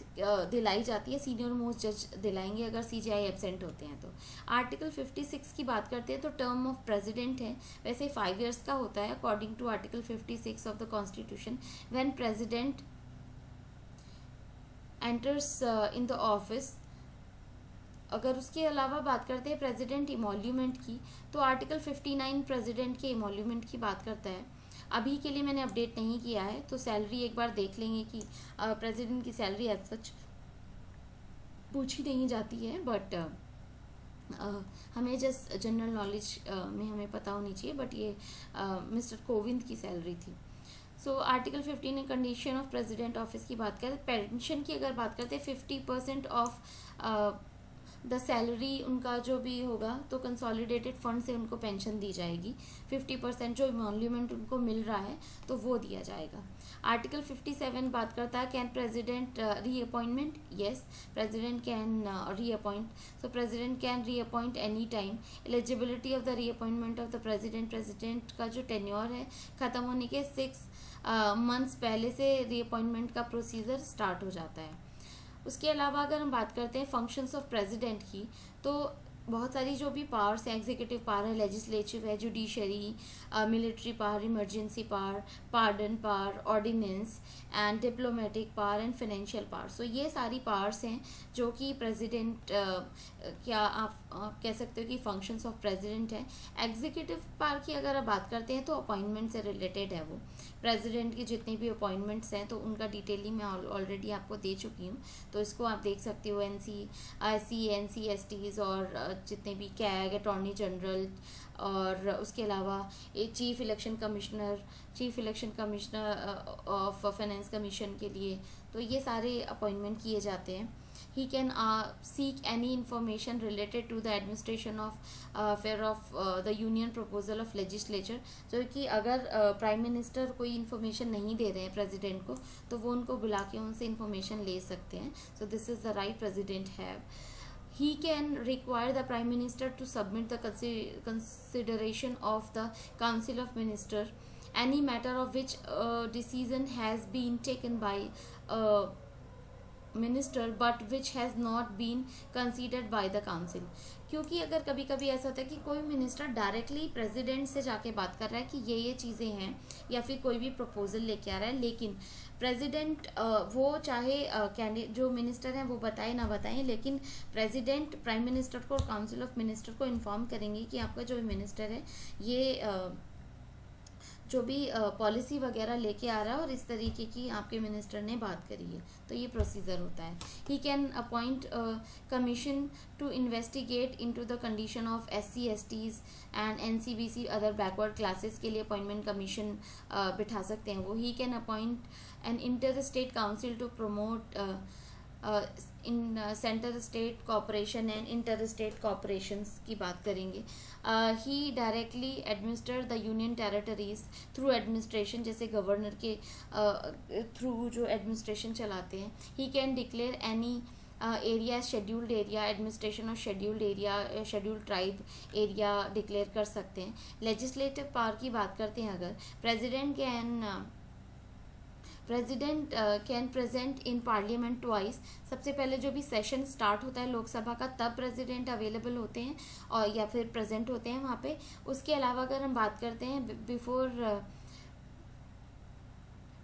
दिलाई जाती है सीनियर मोस्ट जज दिलाएंगे अगर CGI एब्सेंट होते हैं. तो आर्टिकल 56 की बात करते हैं तो टर्म ऑफ प्रेसिडेंट है, वैसे 5 years का होता है according to article 56 of the constitution. When president enters in the office. अगर उसके अलावा बात करते हैं प्रेसिडेंट इमोल्यूमेंट की, तो आर्टिकल 59 प्रेसिडेंट के इमोल्यूमेंट की बात करता है. अभी के लिए मैंने अपडेट नहीं किया है, तो सैलरी एक बार देख लेंगे कि प्रेसिडेंट की सैलरी एज सच पूछी नहीं जाती है, बट हमें जस्ट जनरल नॉलेज में हमें पता होनी चाहिए. बट ये मिस्टर कोविंद की सैलरी थी. So article 15 condition of president office की बात करें. पेंशन की अगर बात करते हैं 50% ऑफ द सैलरी उनका जो भी होगा तो कंसोलिडेटेड फंड से उनको पेंशन दी जाएगी. 50% जो इमोल्यूमेंट उनको मिल रहा है तो वो दिया जाएगा. आर्टिकल 57 बात करता है can president reappointment. Yes, president can reappoint. So president can reappoint any time. Eligibility of the reappointment of the president का जो टेन्योर है ख़त्म होने के 6 मंथ्स पहले से रीअपॉइंटमेंट का प्रोसीजर स्टार्ट हो जाता है. उसके अलावा अगर हम बात करते हैं फंक्शंस ऑफ प्रेसिडेंट की, तो बहुत सारी जो भी पावर्स हैं, एग्जीक्यूटिव पावर है, लेजिस्लेटिव है, judiciary, military power, emergency power, pardon power, ordinance and diplomatic power and financial power. So ये सारी पावर्स हैं जो कि प्रेसिडेंट क्या आप कह सकते हो कि फंक्शंस ऑफ प्रेसिडेंट है. एग्जीक्यूटिव पावर की अगर आप बात करते हैं तो अपॉइंटमेंट से रिलेटेड है. वो प्रेसिडेंट की जितनी भी अपॉइंटमेंट्स हैं तो उनका डिटेलिंग मैं ऑलरेडी आपको दे चुकी हूँ, तो इसको आप देख सकते हो. NCSTs और जितने भी कैग, अटॉर्नी जनरल और उसके अलावा एक chief election commissioner of finance commission के लिए, तो ये सारे अपॉइंटमेंट किए जाते हैं. He can seek any information related to the administration of affair of the union proposal of legislature. जो कि अगर प्राइम मिनिस्टर कोई इन्फॉर्मेशन नहीं दे रहे हैं प्रेसिडेंट को तो वो उनको बुला के उनसे इन्फॉर्मेशन ले सकते हैं. So this is the right president have. He can require the Prime Minister to submit the consideration of the Council of Ministers any matter of which decision has been taken by minister but which has not been considered by the council. क्योंकि अगर कभी कभी ऐसा होता है कि कोई मिनिस्टर डायरेक्टली प्रेसिडेंट से जाके बात कर रहा है कि ये चीज़ें हैं या फिर कोई भी प्रपोजल लेके आ रहा है, लेकिन प्रेसिडेंट वो चाहे कैंडिडेट जो मिनिस्टर हैं वो बताए ना बताएं, लेकिन प्रेसिडेंट प्राइम मिनिस्टर को और काउंसिल ऑफ मिनिस्टर को इन्फॉर्म करेंगे कि आपका जो मिनिस्टर है ये जो भी पॉलिसी वगैरह लेके आ रहा है और इस तरीके की आपके मिनिस्टर ने बात करी है, तो ये प्रोसीजर होता है. He can appoint commission to investigate into the condition of SC STs and NCBC other backward classes के लिए अपॉइंटमेंट कमीशन बिठा सकते हैं वो. He can appoint an inter state council to promote in centre state cooperation and inter state cooperations की बात करेंगे. He directly administer the union territories through administration, जैसे गवर्नर के थ्रू जो एडमिनिस्ट्रेशन चलाते हैं. He can declare any area scheduled area, administration of scheduled area, scheduled tribe area declare कर सकते हैं. लेजिस्लेटिव पावर की बात करते हैं अगर, president can president can present in parliament twice. सबसे पहले जो भी सेशन स्टार्ट होता है लोकसभा का, तब प्रेसिडेंट अवेलेबल होते हैं और या फिर प्रेजेंट होते हैं वहाँ पे। उसके अलावा अगर हम बात करते हैं before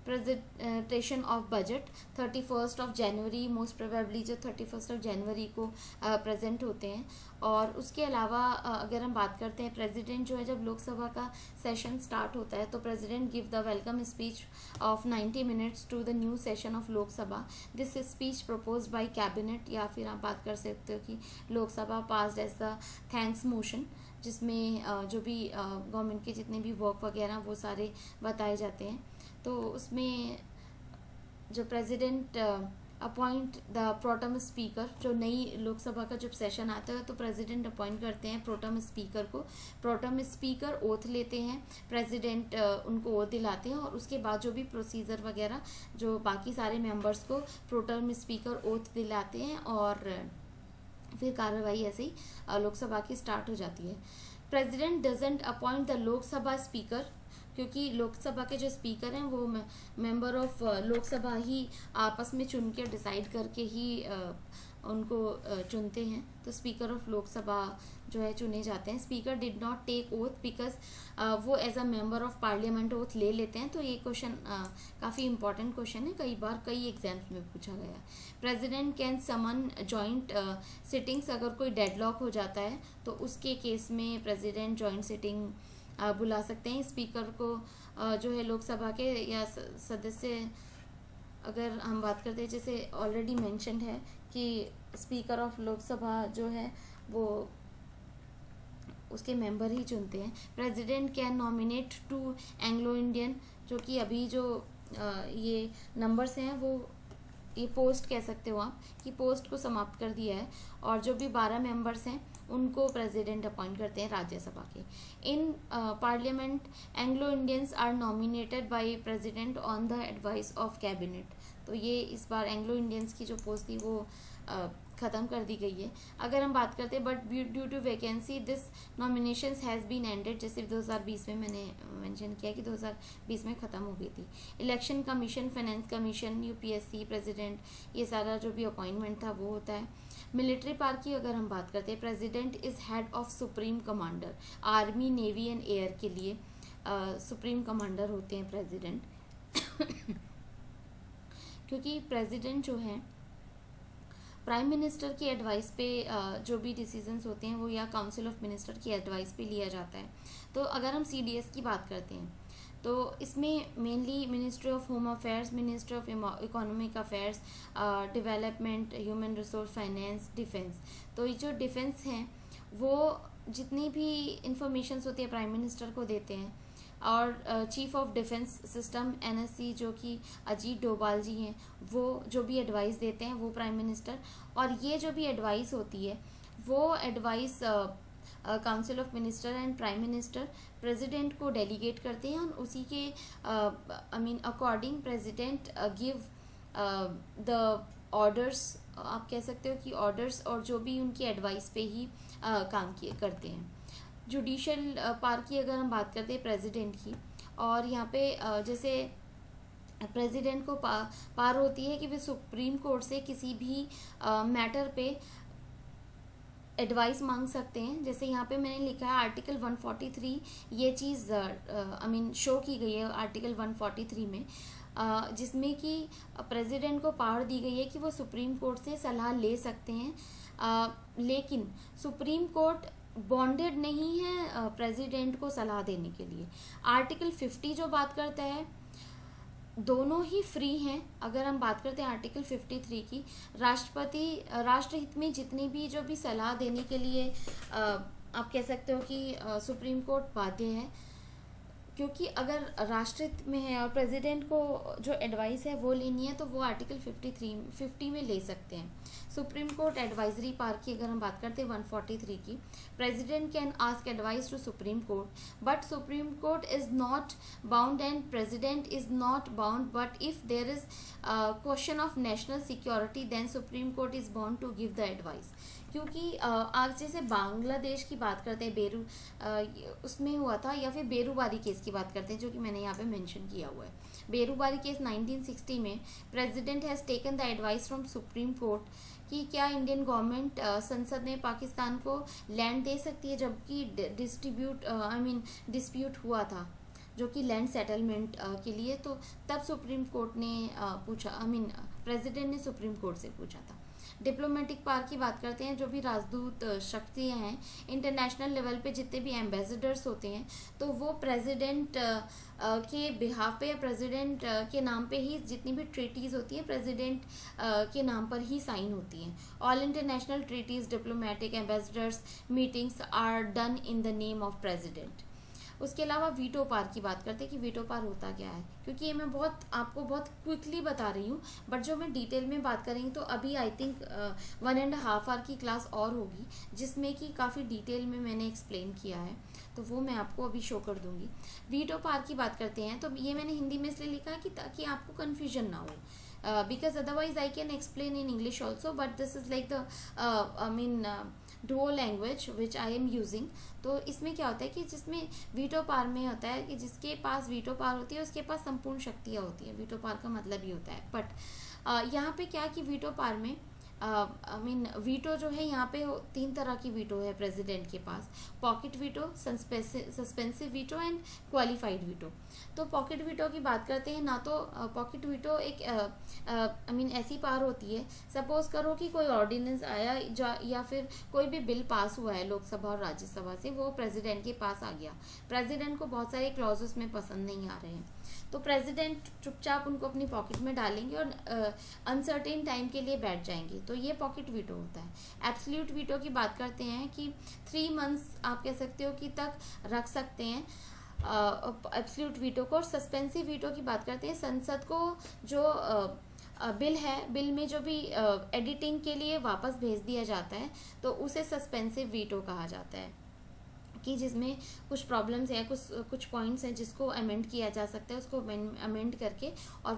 presentation of budget 31 of January, most probably जो 31 ऑफ जनवरी को प्रेजेंट होते हैं। और उसके अलावा अगर हम बात करते हैं प्रेसिडेंट जो है, जब लोकसभा का सेशन स्टार्ट होता है तो president give the welcome speech of 90 minutes to the new session of Lok Sabha. This speech proposed by cabinet, या फिर आप बात कर सकते हो कि Lok Sabha passed as the thanks motion, जिसमें जो भी गवर्नमेंट के जितने भी वर्क वगैरह वो सारे बताए जाते हैं। तो उसमें जो president appoint the pro tem speaker, जो नई लोकसभा का जब सेशन आता है तो प्रेसिडेंट अपॉइंट करते हैं प्रोटम स्पीकर को। प्रोटम स्पीकर ओथ लेते हैं, प्रेसिडेंट उनको ओथ दिलाते हैं, और उसके बाद जो भी प्रोसीजर वगैरह जो बाकी सारे मेंबर्स को प्रोटम स्पीकर ओथ दिलाते हैं, और फिर कार्रवाई ऐसे ही लोकसभा की स्टार्ट हो जाती है। President doesn't appoint the Lok Sabha speaker, क्योंकि लोकसभा के जो स्पीकर हैं वो मेंबर ऑफ लोकसभा ही आपस में चुन के डिसाइड करके ही उनको चुनते हैं। तो स्पीकर ऑफ लोकसभा जो है चुने जाते हैं। Speaker did not take oath because वो as a member of parliament oath ले लेते हैं। तो ये क्वेश्चन काफ़ी इंपॉर्टेंट क्वेश्चन है, कई बार कई एग्जाम्स में पूछा गया है। President can summon joint sittings, अगर कोई डेडलॉक हो जाता है तो उसके केस में प्रेसिडेंट जॉइंट सिटिंग बुला सकते हैं। स्पीकर को जो है लोकसभा के या सदस्य, अगर हम बात करते हैं जैसे ऑलरेडी मेंशन्ड है कि स्पीकर ऑफ लोकसभा जो है वो उसके मेंबर ही चुनते हैं। President can nominate two Anglo Indian, जो कि अभी जो ये नंबर्स हैं वो ये पोस्ट कह सकते हो आप कि पोस्ट को समाप्त कर दिया है, और जो भी 12 मेंबर्स हैं उनको प्रेसिडेंट अपॉइंट करते हैं राज्यसभा के। In parliament Anglo Indians are nominated by president on the advice of cabinet. तो ये इस बार एंग्लो इंडियंस की जो पोस्ट थी वो ख़त्म कर दी गई है। अगर हम बात करते हैं but due to vacancy this nominations has been ended, जैसे 2020 में मैंने मेंशन किया कि 2020 में ख़त्म हो गई थी। Election commission, finance commission, UPSC, president, ये सारा जो भी अपॉइंटमेंट था वो होता है। मिलिट्री पावर की अगर हम बात करते हैं, president is head of supreme commander. Army, navy and air के लिए सुप्रीम कमांडर होते हैं प्रेसिडेंट। क्योंकि प्रेसिडेंट जो है प्राइम मिनिस्टर की एडवाइस पे जो भी डिसीजंस होते हैं वो या काउंसिल ऑफ मिनिस्टर की एडवाइस पे लिया जाता है। तो अगर हम सीडीएस की बात करते हैं तो इसमें mainly ministry of home affairs, ministry of economic affairs, development, human resource, finance, defence. तो ये जो डिफेंस हैं वो जितनी भी इंफॉर्मेशंस होती है प्राइम मिनिस्टर को देते हैं। और chief of defence system NSC जो कि अजीत डोभाल जी हैं, वो जो भी एडवाइस देते हैं वो प्राइम मिनिस्टर, और ये जो भी एडवाइस होती है वो advice council of minister and prime minister president को डेलीगेट करते हैं, और उसी के according president give the orders, आप कह सकते हो कि ऑर्डर्स, और जो भी उनकी एडवाइस पे ही काम करते हैं। जुडिशल पावर की अगर हम बात करते हैं प्रेसिडेंट की, और यहाँ पे जैसे प्रेसिडेंट को पावर होती है कि वे सुप्रीम कोर्ट से किसी भी मैटर पे एडवाइस मांग सकते हैं। जैसे यहाँ पे मैंने लिखा है आर्टिकल 143, ये चीज़ शो की गई है आर्टिकल 143 में, जिसमें कि प्रेसिडेंट को पावर दी गई है कि वो सुप्रीम कोर्ट से सलाह ले सकते हैं, लेकिन सुप्रीम कोर्ट बॉन्डेड नहीं है प्रेसिडेंट को सलाह देने के लिए। आर्टिकल 50 जो बात करता है दोनों ही फ्री हैं। अगर हम बात करते हैं आर्टिकल 53 की, राष्ट्रपति राष्ट्रहित में जितनी भी जो भी सलाह देने के लिए आप कह सकते हो कि सुप्रीम कोर्ट बाध्य है, क्योंकि अगर राष्ट्रहित में है और प्रेसिडेंट को जो एडवाइस है वो लेनी है तो वो आर्टिकल 50 में ले सकते हैं। सुप्रीम कोर्ट एडवाइजरी पावर की अगर हम बात करते हैं 143 की, president can ask advice to supreme court but supreme court is not bound and president is not bound, but if there is question of national security then supreme court is bound to give the advice. क्योंकि आज जैसे बांग्लादेश की बात करते हैं, उसमें हुआ था, या फिर बेरूबारी केस की बात करते हैं जो कि मैंने यहाँ पे मेंशन किया हुआ है। बेरूबारी केस 1960 में president has taken the advice from supreme court कि क्या इंडियन गवर्नमेंट संसद में पाकिस्तान को लैंड दे सकती है, जबकि डिस्प्यूट हुआ था जो कि लैंड सेटलमेंट के लिए। तो तब सुप्रीम कोर्ट ने पूछा, प्रेसिडेंट ने सुप्रीम कोर्ट से पूछा था। डिप्लोमेटिक पावर की बात करते हैं, जो भी राजदूत शक्तियाँ हैं इंटरनेशनल लेवल पे, जितने भी एम्बेसडर्स होते हैं, तो वो प्रेसिडेंट के बिहाफ पे या प्रेसिडेंट के नाम पे ही जितनी भी ट्रीटीज़ होती हैं प्रेसिडेंट के नाम पर ही साइन होती हैं। All international treaties, diplomatic ambassadors meetings are done in the name of president. उसके अलावा वीटो पावर की बात करते हैं कि वीटो पावर होता क्या है, क्योंकि ये मैं आपको बहुत क्विकली बता रही हूँ, बट जो मैं डिटेल में बात करेंगी तो अभी आई थिंक 1.5 आवर की क्लास और होगी जिसमें कि काफ़ी डिटेल में मैंने एक्सप्लेन किया है, तो वो मैं आपको अभी शो कर दूंगी। वीटो पावर की बात करते हैं तो ये मैंने हिंदी में इसलिए लिखा है कि ताकि आपको कन्फ्यूजन ना हो, because otherwise I can explain in English also, but this is like the dual language which I am using। तो इसमें क्या होता है कि जिसमें वीटो पावर में होता है कि जिसके पास वीटो पावर होती है उसके पास संपूर्ण शक्तियाँ होती हैं। वीटो पावर का मतलब ही होता है। बट यहाँ पे क्या कि वीटो पावर में वीटो जो है यहाँ पे 3 तरह की वीटो है प्रेसिडेंट के पास, pocket veto, suspensive veto and qualified veto. तो पॉकेट वीटो की बात करते हैं ना, तो पॉकेट वीटो एक ऐसी पावर होती है, सपोज करो कि कोई ऑर्डिनेंस आया या फिर कोई भी बिल पास हुआ है लोकसभा और राज्यसभा से, वो प्रेसिडेंट के पास आ गया, प्रेसिडेंट को बहुत सारे क्लॉजेस में पसंद नहीं आ रहे हैं, तो प्रेसिडेंट चुपचाप उनको अपनी पॉकेट में डालेंगे और अनसर्टेन टाइम के लिए बैठ जाएंगे, तो ये पॉकेट वीटो होता है। एब्सोल्यूट वीटो की बात करते हैं कि 3 मंथ्स आप कह सकते हो कि तक रख सकते हैं एब्सोल्यूट वीटो को। और सस्पेंसिव वीटो की बात करते हैं, संसद को जो बिल है, बिल में जो भी एडिटिंग के लिए वापस भेज दिया जाता है तो उसे सस्पेंसिव वीटो कहा जाता है, कि जिसमें कुछ प्रॉब्लम्स हैं, कुछ पॉइंट्स हैं जिसको अमेंड किया जा सकता है, उसको अमेंड करके और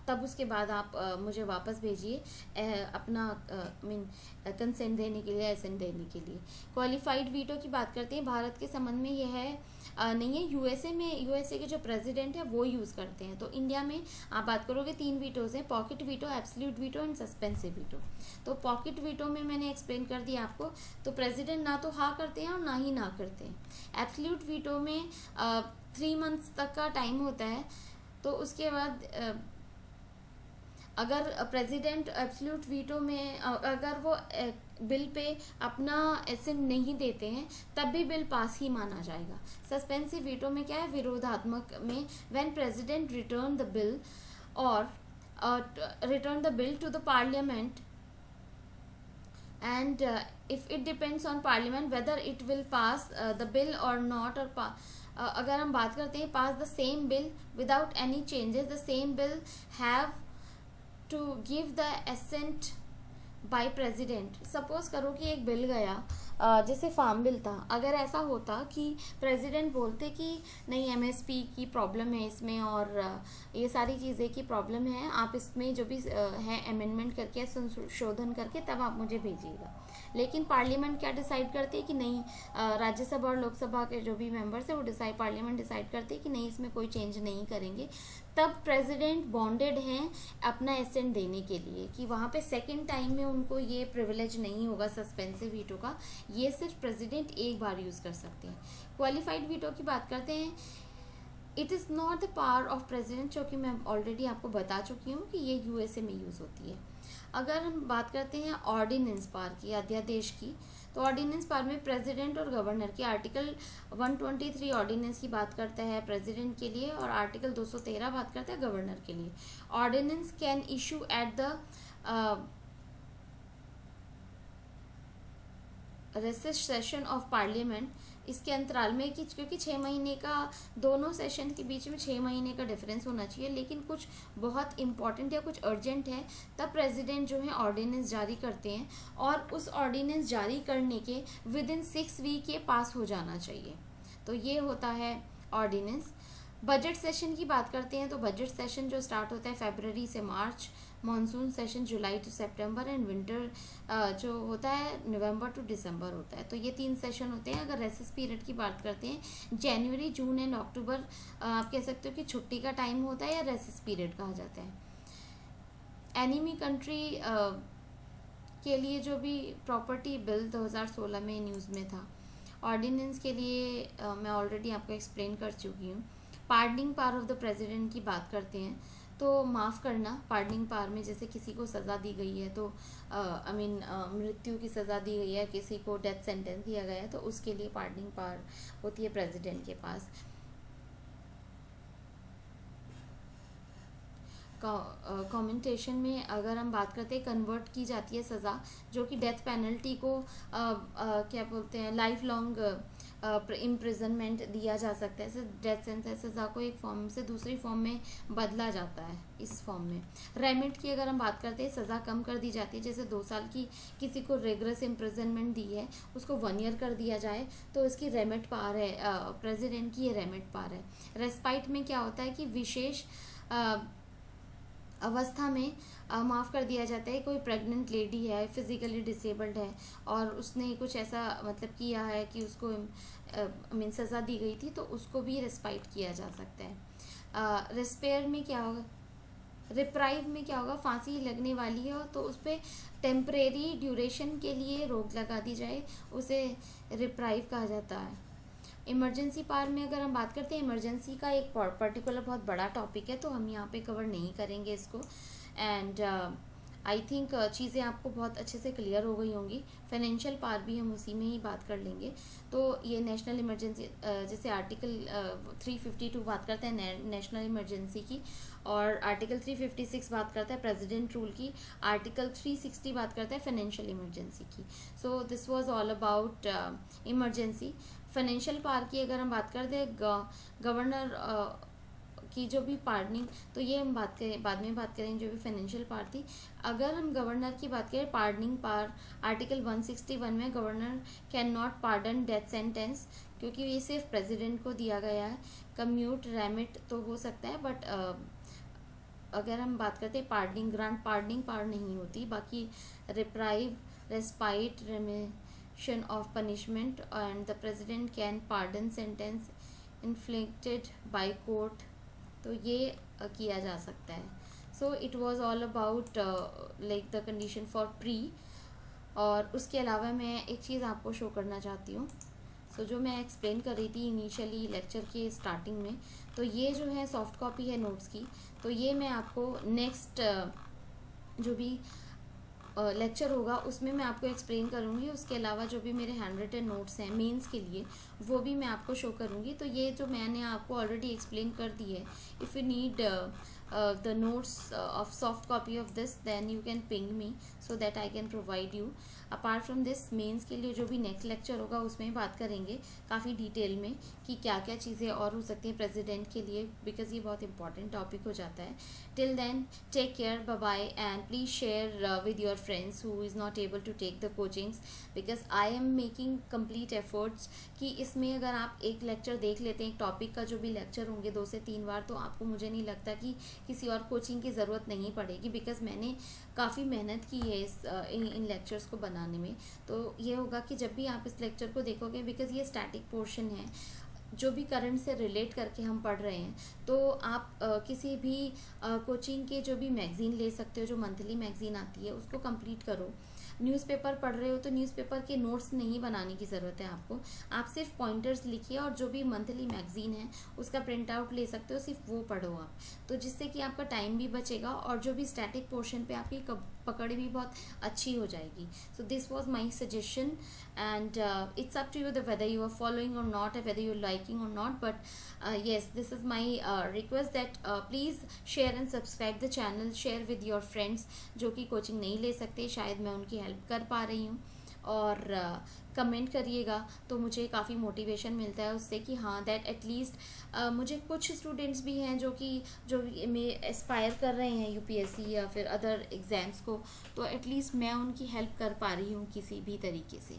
तब उसके बाद आप मुझे वापस भेजिए अपना कंसेंट देने के लिए, एसेंट देने के लिए। क्वालिफाइड वीटो की बात करते हैं, भारत के संबंध में यह है नहीं है, यूएसए के जो प्रेसिडेंट है वो यूज़ करते हैं। तो इंडिया में आप बात करोगे 3 वीटोज़ हैं, pocket veto, absolute veto and suspensive veto. तो पॉकेट वीटो में मैंने एक्सप्लेन कर दिया आपको, तो प्रेसिडेंट ना तो हाँ करते हैं और ना ही ना करते हैं। एब्सोल्यूट वीटो में 3 मंथ्स तक का टाइम होता है, तो उसके बाद अगर प्रेसिडेंट एब्सोल्यूट वीटो में अगर वो बिल पे अपना एसेंट नहीं देते हैं तब भी बिल पास ही माना जाएगा। सस्पेंसिव वीटो में क्या है, विरोधात्मक में when president return the bill और return the bill to the parliament and if it depends on parliament whether it will pass the bill or not, or अगर हम बात करते हैं pass the same bill without any changes, the same bill have to give the assent by president। Suppose करो कि एक बिल गया जैसे फार्म बिल था, अगर ऐसा होता कि प्रेसिडेंट बोलते कि नहीं एमएसपी की प्रॉब्लम है इसमें और ये सारी चीज़ें की प्रॉब्लम है, आप इसमें जो भी है अमेंडमेंट करके संशोधन करके तब आप मुझे भेजिएगा। लेकिन पार्लियामेंट क्या डिसाइड करती है कि नहीं, राज्यसभा और लोकसभा के जो भी मेंबर्स है वो पार्लियामेंट डिसाइड करती है कि नहीं इसमें कोई चेंज नहीं करेंगे, तब प्रेसिडेंट बॉन्डेड हैं अपना एसेंट देने के लिए, कि वहाँ पे सेकंड टाइम में उनको ये प्रिविलेज नहीं होगा सस्पेंसिव वीटो का, ये सिर्फ प्रेसिडेंट एक बार यूज़ कर सकते हैं। क्वालिफाइड वीटो की बात करते हैं, it is not the power of president, जो कि मैं ऑलरेडी आपको बता चुकी हूँ कि ये यूएसए में यूज़ होती है। अगर हम बात करते हैं ऑर्डिनेंस पावर की, अध्यादेश की, तो ऑर्डिनेंस पावर में प्रेसिडेंट और गवर्नर की, आर्टिकल 123 ऑर्डिनेंस की बात करता है प्रेसिडेंट के लिए और आर्टिकल 213 बात करता है गवर्नर के लिए। Ordinance can issue at the recess session of parliament, इसके अंतराल में, कि क्योंकि 6 महीने का, दोनों सेशन के बीच में 6 महीने का डिफरेंस होना चाहिए, लेकिन कुछ बहुत इंपॉर्टेंट या कुछ अर्जेंट है तब प्रेसिडेंट जो है ऑर्डिनेंस जारी करते हैं, और उस ऑर्डिनेंस जारी करने के विद इन 6 वीक ये पास हो जाना चाहिए। तो ये होता है ऑर्डिनेंस। बजट सेशन की बात करते हैं तो बजट सेशन जो स्टार्ट होता है फरवरी से मार्च, मॉनसून सेशन जुलाई टू सितंबर, एंड विंटर जो होता है नवंबर टू दिसंबर होता है। तो ये 3 सेशन होते हैं। अगर रेसेस पीरियड की बात करते हैं, जनवरी, जून एंड अक्टूबर आप कह सकते हो कि छुट्टी का टाइम होता है या रेसेस पीरियड कहा जाता है। एनिमी कंट्री के लिए जो भी प्रॉपर्टी बिल 2016 में न्यूज़ में था, ऑर्डिनेंस के लिए मैं ऑलरेडी आपको एक्सप्लेन कर चुकी हूँ। Pardoning power of the president की बात करते हैं तो माफ़ करना, पार्डनिंग पावर में जैसे किसी को सज़ा दी गई है तो मृत्यु की सज़ा दी गई है, किसी को डेथ सेंटेंस दिया गया है, तो उसके लिए पार्डनिंग पावर होती है प्रेसिडेंट के पास। कमेंटेशन में अगर हम बात करते हैं, कन्वर्ट की जाती है सज़ा जो कि डेथ पेनल्टी को क्या बोलते हैं, लाइफ लॉन्ग इम्प्रिजनमेंट दिया जा सकता है। डेथ सेंटेंस सज़ा को एक फॉर्म से दूसरी फॉर्म में बदला जाता है इस फॉर्म में। रेमिट की अगर हम बात करते हैं, सज़ा कम कर दी जाती है। जैसे 2 साल की किसी को रिग्रेस इम्प्रिजनमेंट दी है, उसको 1 ईयर कर दिया जाए तो इसकी रेमिट पावर है, प्रेसिडेंट की ये रेमिट पावर है। रेस्पाइट में क्या होता है कि विशेष अवस्था में माफ़ कर दिया जाता है। कोई प्रेग्नेंट लेडी है, फिज़िकली डिसेबल्ड है और उसने कुछ ऐसा मतलब किया है कि उसको मीन सज़ा दी गई थी, तो उसको भी रेस्पाइट किया जा सकता है। रिस्पेयर में क्या होगा, रिप्राइव में क्या होगा, फांसी लगने वाली है तो उस पर टेम्परेरी ड्यूरेशन के लिए रोक लगा दी जाए, उसे रिप्राइव कहा जाता है। इमरजेंसी पावर में अगर हम बात करते हैं, इमरजेंसी का एक पर्टिकुलर बहुत बड़ा टॉपिक है तो हम यहाँ पे कवर नहीं करेंगे इसको। एंड आई थिंक चीज़ें आपको बहुत अच्छे से क्लियर हो गई होंगी। फाइनेंशियल पावर भी हम उसी में ही बात कर लेंगे। तो ये नेशनल इमरजेंसी, जैसे आर्टिकल 352 बात करते हैं नेशनल इमरजेंसी की, और आर्टिकल 356 बात करता है प्रेसिडेंट रूल की, आर्टिकल 360 बात करता है फाइनेंशियल इमरजेंसी की। So this was all about emergency. Financial power की अगर हम बात करते हैं, गवर्नर की जो भी पार्डनिंग, तो ये हम बात करें बाद में बात करेंगे जो भी फाइनेंशियल पावर थी। अगर हम गवर्नर की बात करें, पार्डनिंग पावर आर्टिकल 161 में governor can not pardon death sentence, क्योंकि ये सिर्फ प्रेसिडेंट को दिया गया है। कम्यूट रेमिट तो हो सकता है, बट अगर हम बात करते हैं पार्डनिंग, ग्रांट पार्डनिंग पावर नहीं होती। बाकी reprieve, respite, रेमिशन of punishment, and the president can pardon sentence inflicted by court, तो ये किया जा सकता है। So it was all about like the condition for pre. और उसके अलावा मैं एक चीज़ आपको शो करना चाहती हूँ। सो जो मैं एक्सप्लेन कर रही थी इनिशियली लेक्चर के स्टार्टिंग में, तो ये जो है सॉफ्ट कॉपी है नोट्स की, तो ये मैं आपको नेक्स्ट जो भी लेक्चर होगा उसमें मैं आपको एक्सप्लेन करूँगी। उसके अलावा जो भी मेरे हैंड रिटन नोट्स हैं मेंस के लिए, वो भी मैं आपको शो करूँगी। तो ये जो मैंने आपको ऑलरेडी एक्सप्लेन कर दी है, if you need the notes of soft copy of this, then you can ping me so that I can provide you. Apart from this, mains के लिए जो भी नेक्स्ट लेक्चर होगा उसमें बात करेंगे काफ़ी डिटेल में कि क्या क्या चीज़ें और हो सकती हैं प्रेसिडेंट के लिए, बिकॉज ये बहुत इंपॉर्टेंट टॉपिक हो जाता है। Till then, take care, bye bye, and please share with your friends who is not able to take the coachings, because I am making complete efforts कि इसमें अगर आप एक लेक्चर देख लेते हैं, एक टॉपिक का जो भी लेक्चर होंगे 2 से 3 बार, तो आपको मुझे नहीं लगता कि किसी और कोचिंग की ज़रूरत नहीं पड़ेगी, बिकॉज मैंने काफ़ी मेहनत की है इन लेक्चर्स को बनाने में। तो ये होगा कि जब भी आप इस लेक्चर को देखोगे, बिकॉज ये स्टैटिक पोर्शन है जो भी करंट से रिलेट करके हम पढ़ रहे हैं, तो आप किसी भी कोचिंग के जो भी मैगज़ीन ले सकते हो, जो मंथली मैगज़ीन आती है उसको कंप्लीट करो। न्यूज़पेपर पढ़ रहे हो तो न्यूज़पेपर के नोट्स नहीं बनाने की ज़रूरत है आपको, आप सिर्फ पॉइंटर्स लिखिए और जो भी मंथली मैगज़ीन है उसका प्रिंट आउट ले सकते हो, सिर्फ वो पढ़ो आप, तो जिससे कि आपका टाइम भी बचेगा और जो भी स्टैटिक पोर्शन पे आपकी पकड़ भी बहुत अच्छी हो जाएगी। So this was my suggestion, and it's up to you whether you are following or not, or whether you're liking or not, but yes, this is my request that please share and subscribe the channel, share with your friends जो कि कोचिंग नहीं ले सकते, शायद मैं उनकी हेल्प कर पा रही हूँ। और कमेंट करिएगा तो मुझे काफ़ी मोटिवेशन मिलता है उससे कि हाँ, दैट एटलीस्ट मुझे कुछ स्टूडेंट्स भी हैं जो में एस्पायर कर रहे हैं यूपीएससी या फिर अदर एग्ज़ाम्स को, तो एटलीस्ट मैं उनकी हेल्प कर पा रही हूँ किसी भी तरीके से।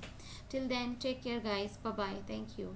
Till then, take care guys, bye bye, thank you.